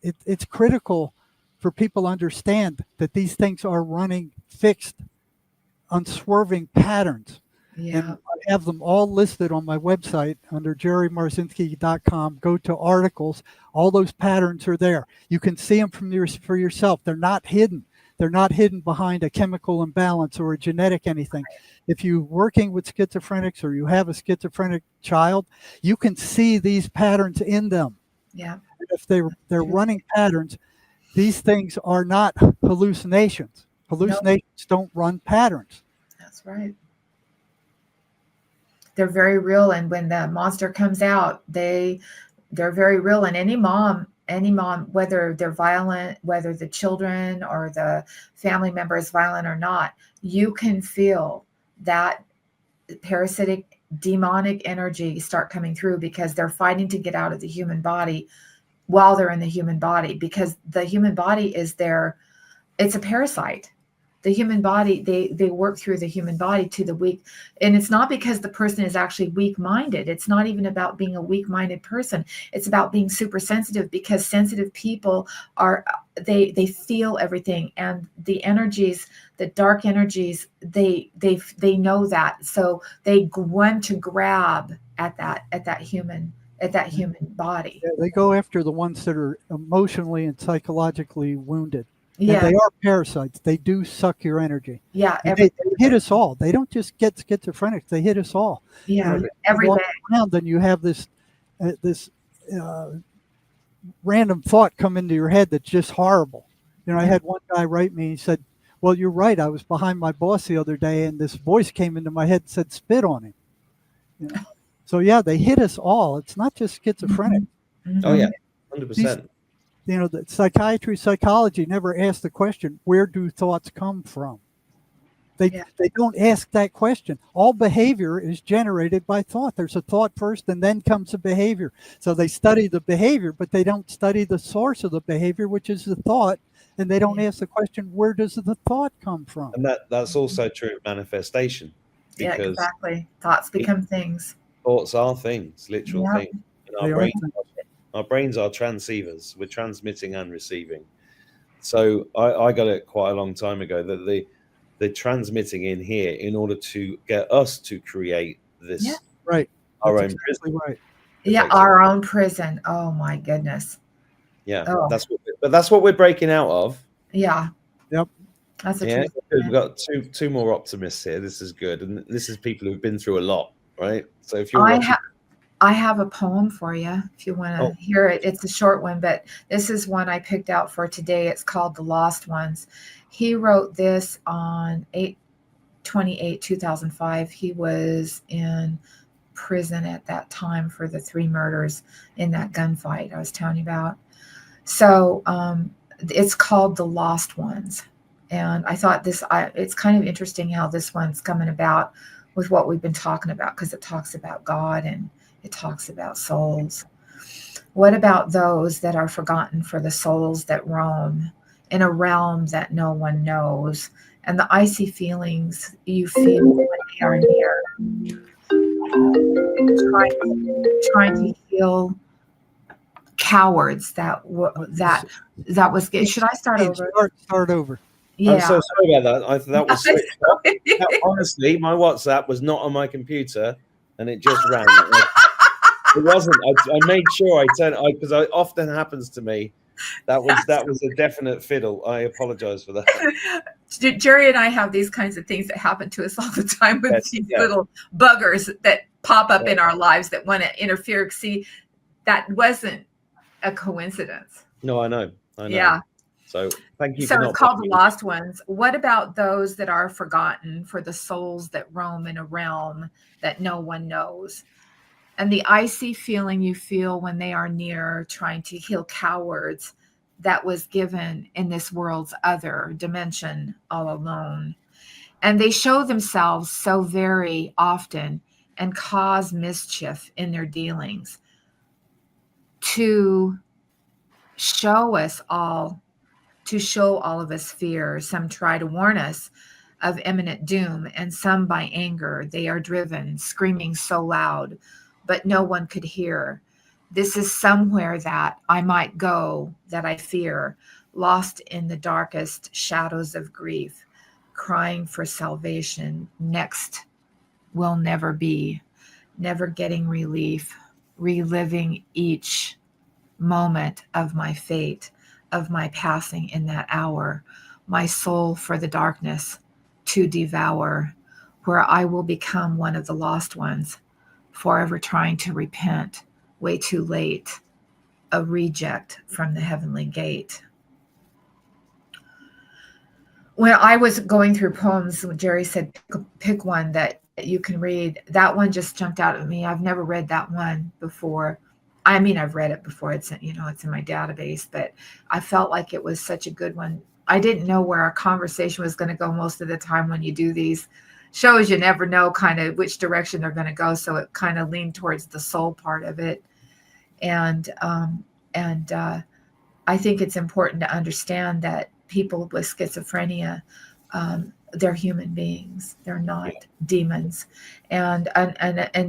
S1: it's critical for people to understand that these things are running fixed, unswerving patterns. Yeah. And I have them all listed on my website under jerrymarzinsky.com. Go to articles. All those patterns are there. You can see them for yourself. They're not hidden. They're not hidden behind a chemical imbalance or a genetic anything. If you're working with schizophrenics or you have a schizophrenic child, you can see these patterns in them.
S3: Yeah.
S1: If they're running patterns, these things are not hallucinations. Hallucinations don't run patterns.
S3: That's right. They're very real, and when the monster comes out, they're very real. And any mom any mom, whether they're violent, whether the children or the family member is violent or not, you can feel that parasitic demonic energy start coming through, because they're fighting to get out of the human body while they're in the human body, because the human body is it's a parasite. The human body, they work through the human body to the weak. And it's not because the person is actually weak-minded. It's not even about being a weak-minded person. It's about being super sensitive, because sensitive people they feel everything. And the energies, the dark energies, they know that. So they want to grab at that human body.
S1: Yeah, they go after the ones that are emotionally and psychologically wounded.
S3: Yeah.
S1: And they are parasites. They do suck your energy.
S3: Yeah.
S1: They hit us all. They don't just get schizophrenics. They hit us all.
S3: Yeah.
S1: You
S3: Every
S1: walk
S3: day.
S1: around and you have this random thought come into your head that's just horrible. I had one guy write me. He said, "Well, you're right. I was behind my boss the other day, and this voice came into my head and said, spit on him." So yeah, they hit us all. It's not just schizophrenic.
S3: Mm-hmm.
S2: Oh yeah, 100%.
S1: The psychiatry, psychology never asked the question, where do thoughts come from? They don't ask that question. All behavior is generated by thought. There's a thought first, and then comes a behavior. So they study the behavior, but they don't study the source of the behavior, which is the thought. And they don't ask the question, where does the thought come from?
S2: And that's also true of manifestation.
S3: Yeah, exactly. Thoughts become things.
S2: Thoughts are things, literal things. And our brains are transceivers. We're transmitting and receiving. So I got it quite a long time ago that they're transmitting in here in order to get us to create this.
S1: Yeah. Right.
S2: Our
S1: That's
S2: own
S1: exactly
S2: prison.
S1: Right.
S3: Yeah, our own prison. Oh my goodness.
S2: Yeah, that's what we're breaking out of.
S3: Yeah.
S1: Yep.
S3: That's
S2: We've got two more optimists here. This is good, and this is people who've been through a lot, right? So if you're
S3: I have a poem for you if you want to hear it. It's a short one, but this is one I picked out for today. It's called The Lost Ones. He wrote this on 8/28/2005. He was in prison at that time for the 3 murders in that gunfight I was telling you about. So it's called The Lost Ones. And I thought it's kind of interesting how this one's coming about with what we've been talking about, because it talks about God and it talks about souls. What about those that are forgotten, for the souls that roam in a realm that no one knows, and the icy feelings you feel when they are near, trying to heal cowards that was. Should I start over?
S1: Start over.
S3: Yeah.
S2: I'm so sorry about that. That was switched off. Honestly, my WhatsApp was not on my computer, and it just rang. It wasn't. I made sure I turned because it often happens to me. That was a definite fiddle. I apologize for that.
S3: Jerry and I have these kinds of things that happen to us all the time with these little buggers that pop up in our lives that want to interfere. See, that wasn't a coincidence.
S2: No, I know.
S3: Yeah.
S2: So thank you.
S3: So it's called The Lost Ones. What about those that are forgotten, for the souls that roam in a realm that no one knows? And the icy feeling you feel when they are near, trying to heal cowards that was given in this world's other dimension all alone. And they show themselves so very often and cause mischief in their dealings to show all of us fear. Some try to warn us of imminent doom, and some by anger they are driven, screaming so loud, but no one could hear. This is somewhere that I might go, that I fear, lost in the darkest shadows of grief, crying for salvation. Next will never be, never getting relief, reliving each moment of my fate, of my passing in that hour, my soul for the darkness to devour, where I will become one of the lost ones, forever trying to repent, way too late, a reject from the heavenly gate. When I was going through poems, Jerry said, pick one that you can read. That one just jumped out at me. I've never read that one before. I mean, I've read it before. It's it's in my database, but I felt like it was such a good one. I didn't know where our conversation was going to go most of the time when you do these shows. You never know kind of which direction they're going to go. So it kind of leaned towards the soul part of it. And I think it's important to understand that people with schizophrenia, they're human beings. They're not demons. And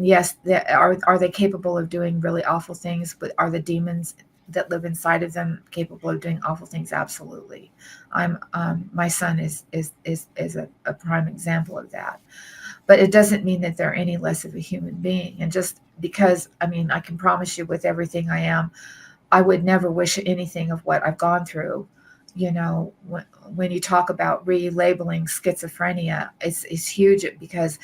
S3: yes, are they capable of doing really awful things? But are the demons that live inside of them capable of doing awful things? Absolutely. My son is a prime example of that. But it doesn't mean that they're any less of a human being. And just because, I mean, I can promise you with everything I am, I would never wish anything of what I've gone through. When you talk about relabeling schizophrenia, it's huge because,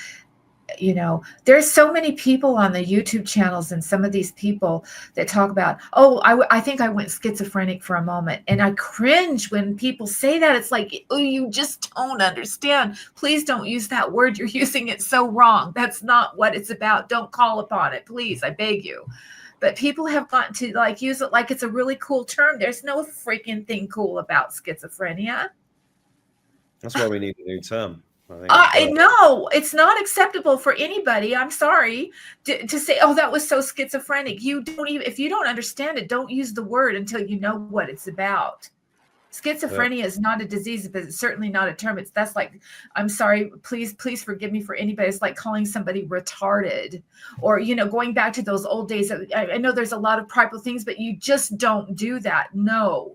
S3: there's so many people on the YouTube channels and some of these people that talk about, I think I went schizophrenic for a moment. And I cringe when people say that. It's like, oh, you just don't understand. Please don't use that word. You're using it so wrong. That's not what it's about. Don't call upon it. Please, I beg you. But people have gotten to use it like it's a really cool term. There's no freaking thing cool about schizophrenia.
S2: That's why we need a new term. I think
S3: no, it's not acceptable for anybody. I'm sorry to say, oh, that was so schizophrenic. You don't even, if you don't understand it, don't use the word until you know what it's about. Schizophrenia is not a disease, but it's certainly not a term. That's like, I'm sorry, please forgive me for anybody. It's like calling somebody retarded, or, going back to those old days. I know there's a lot of prideful things, but you just don't do that. No.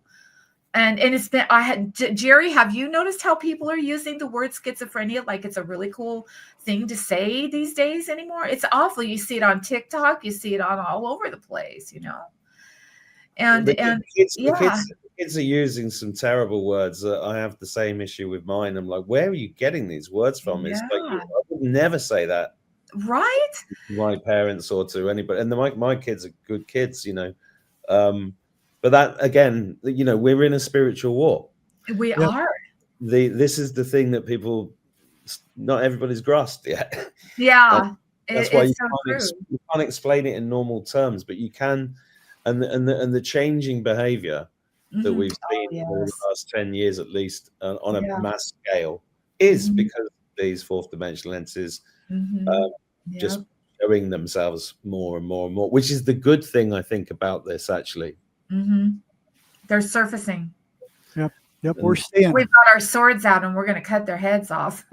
S3: And it's been, Jerry, have you noticed how people are using the word schizophrenia like it's a really cool thing to say these days anymore? It's awful. You see it on TikTok, you see it on all over the place, And
S2: the kids are using some terrible words. I have the same issue with mine. I'm like, where are you getting these words from? It's like, I would never say that,
S3: right?
S2: To my parents or to anybody. And my kids are good kids, But that, again, we're in a spiritual war.
S3: We are.
S2: This is the thing that not everybody's grasped yet.
S3: Yeah.
S2: That's why you can't explain it in normal terms, but you can. And the changing behavior that we've seen over the last 10 years, at least, on a mass scale, is because these fourth dimensional entities just showing themselves more and more and more, which is the good thing, I think, about this, actually.
S3: They're surfacing.
S1: Yep. We're seeing.
S3: We've got our swords out and we're going to cut their heads off.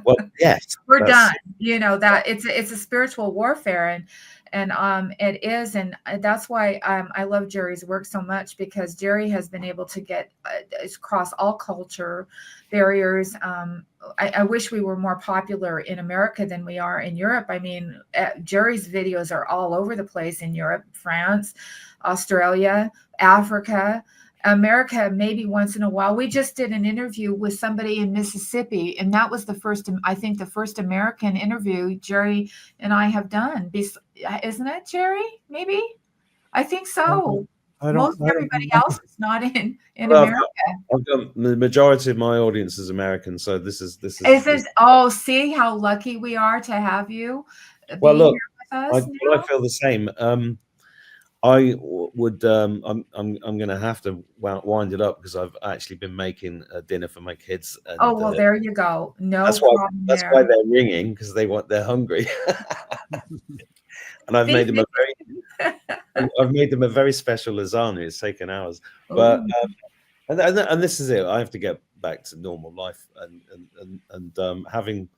S2: Well, yes,
S3: we're done. That it's a spiritual warfare, and it is, and that's why I love Jerry's work so much, because Jerry has been able to get across all culture barriers. I wish we were more popular in America than we are in Europe. I mean, Jerry's videos are all over the place in Europe, France, Australia, Africa, America, maybe once in a while. We just did an interview with somebody in Mississippi, and that was the first American interview Jerry and I have done. Isn't it, Jerry? Maybe? I think so. Most everybody else is not in America.
S2: I've got the majority of my audience is American, so this is.
S3: Oh, see how lucky we are to have you.
S2: Well, look,
S3: here with us
S2: I feel the same. I would. I'm going to have to wind it up because I've actually been making dinner for my kids. And,
S3: there you go. No
S2: that's
S3: problem.
S2: That's why they're ringing, because they're hungry. And I've made them a very special lasagna. It's taken hours, but and this is it. I have to get back to normal life and having,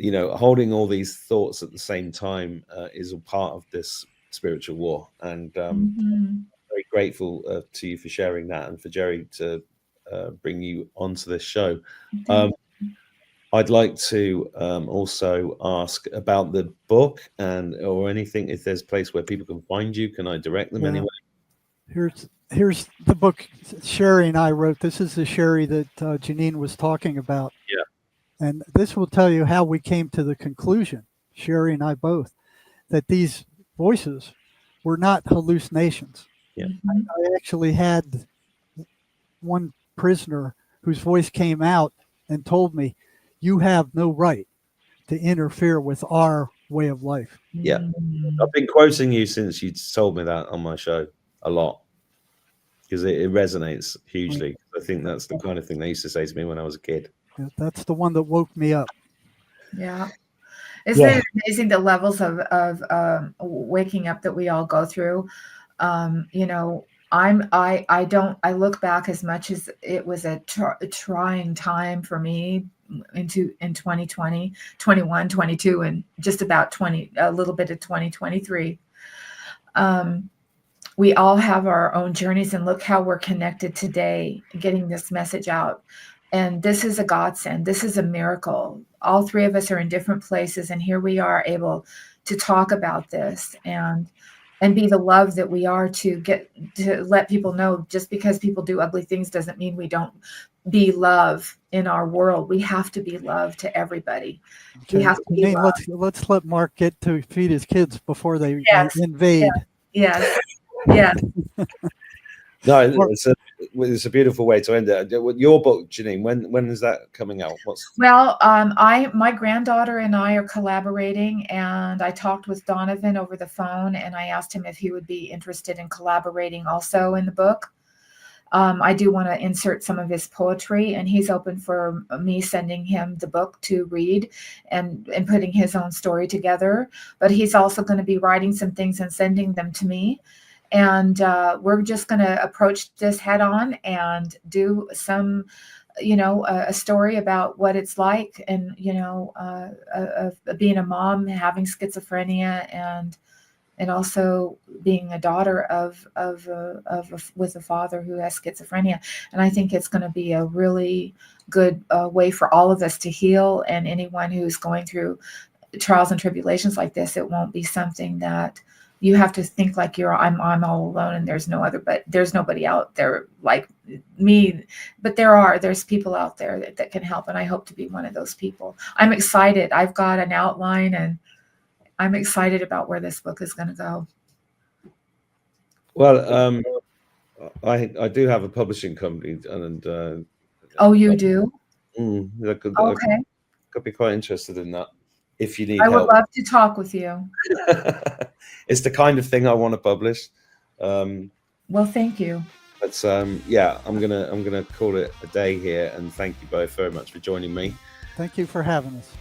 S2: holding all these thoughts at the same time is a part of this spiritual war, and very grateful to you for sharing that, and for Jerry to bring you onto this show. I'd like to also ask about the book or anything, if there's a place where people can find you. Can I direct them anyway?
S1: Here's the book Sherry and I wrote. This is the Sherry that Janine was talking about.
S2: Yeah. And
S1: this will tell you how we came to the conclusion, Sherry and I both, that these voices were not hallucinations.
S2: Yeah.
S1: I actually had one prisoner whose voice came out and told me, "You have no right to interfere with our way of life.
S2: Yeah.
S3: Mm.
S2: I've been quoting you since you told me that on my show a lot, because it resonates hugely. I think that's the kind of thing they used to say to me when I was a kid.
S1: Yeah, that's the one that woke me up.
S3: Yeah. Isn't it amazing the levels of waking up that we all go through? You know, I look back, as much as it was a trying time for me in 2020, 21, 22, and just about a little bit of 2023. We all have our own journeys, and look how we're connected today, getting this message out. And this is a godsend. This is a miracle. All three of us are in different places, and here we are able to talk about this and be the love that we are, to let people know, just because people do ugly things doesn't mean we don't be love in our world. We have to be love to everybody.
S1: Okay.
S3: We have to be
S1: Janine,
S3: love.
S1: let's let Mark get to feed his kids before they
S3: Yes.
S1: invade.
S3: Yes. Yes.
S2: No, it's a beautiful way to end it. Your book, Janine, when is that coming out?
S3: Well, my granddaughter and I are collaborating, and I talked with Donovan over the phone, and I asked him if he would be interested in collaborating also in the book. I do want to insert some of his poetry, and he's open for me sending him the book to read and putting his own story together. But he's also going to be writing some things and sending them to me. And we're just going to approach this head on and do some, a story about what it's like, and, being a mom, having schizophrenia, and also being a daughter with a father who has schizophrenia. And I think it's going to be a really good way for all of us to heal. And anyone who's going through trials and tribulations like this, it won't be something that you have to think like I'm all alone and there's nobody out there like me. But there's people out there that can help, and I hope to be one of those people. I'm excited. I've got an outline, and I'm excited about where this book is going to go.
S2: Well, I do have a publishing company, and
S3: oh, you do?
S2: I could be quite interested in that. If you need
S3: I
S2: help.
S3: would love to talk with you.
S2: It's the kind of thing I want to publish.
S3: Well, thank you.
S2: But yeah, I'm gonna call it a day here, and thank you both very much for joining me.
S1: Thank you for having us.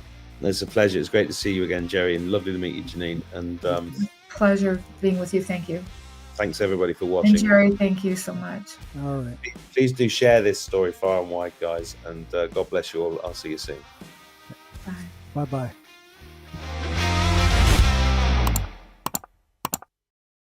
S2: It's a pleasure. It's great to see you again, Jerry, and lovely to meet you, Janine. And
S3: pleasure being with you. Thank you.
S2: Thanks everybody for watching.
S3: And Jerry, thank you so much.
S1: All right.
S2: Please do share this story far and wide, guys, and God bless you all. I'll see you soon.
S3: Bye.
S1: Bye-bye.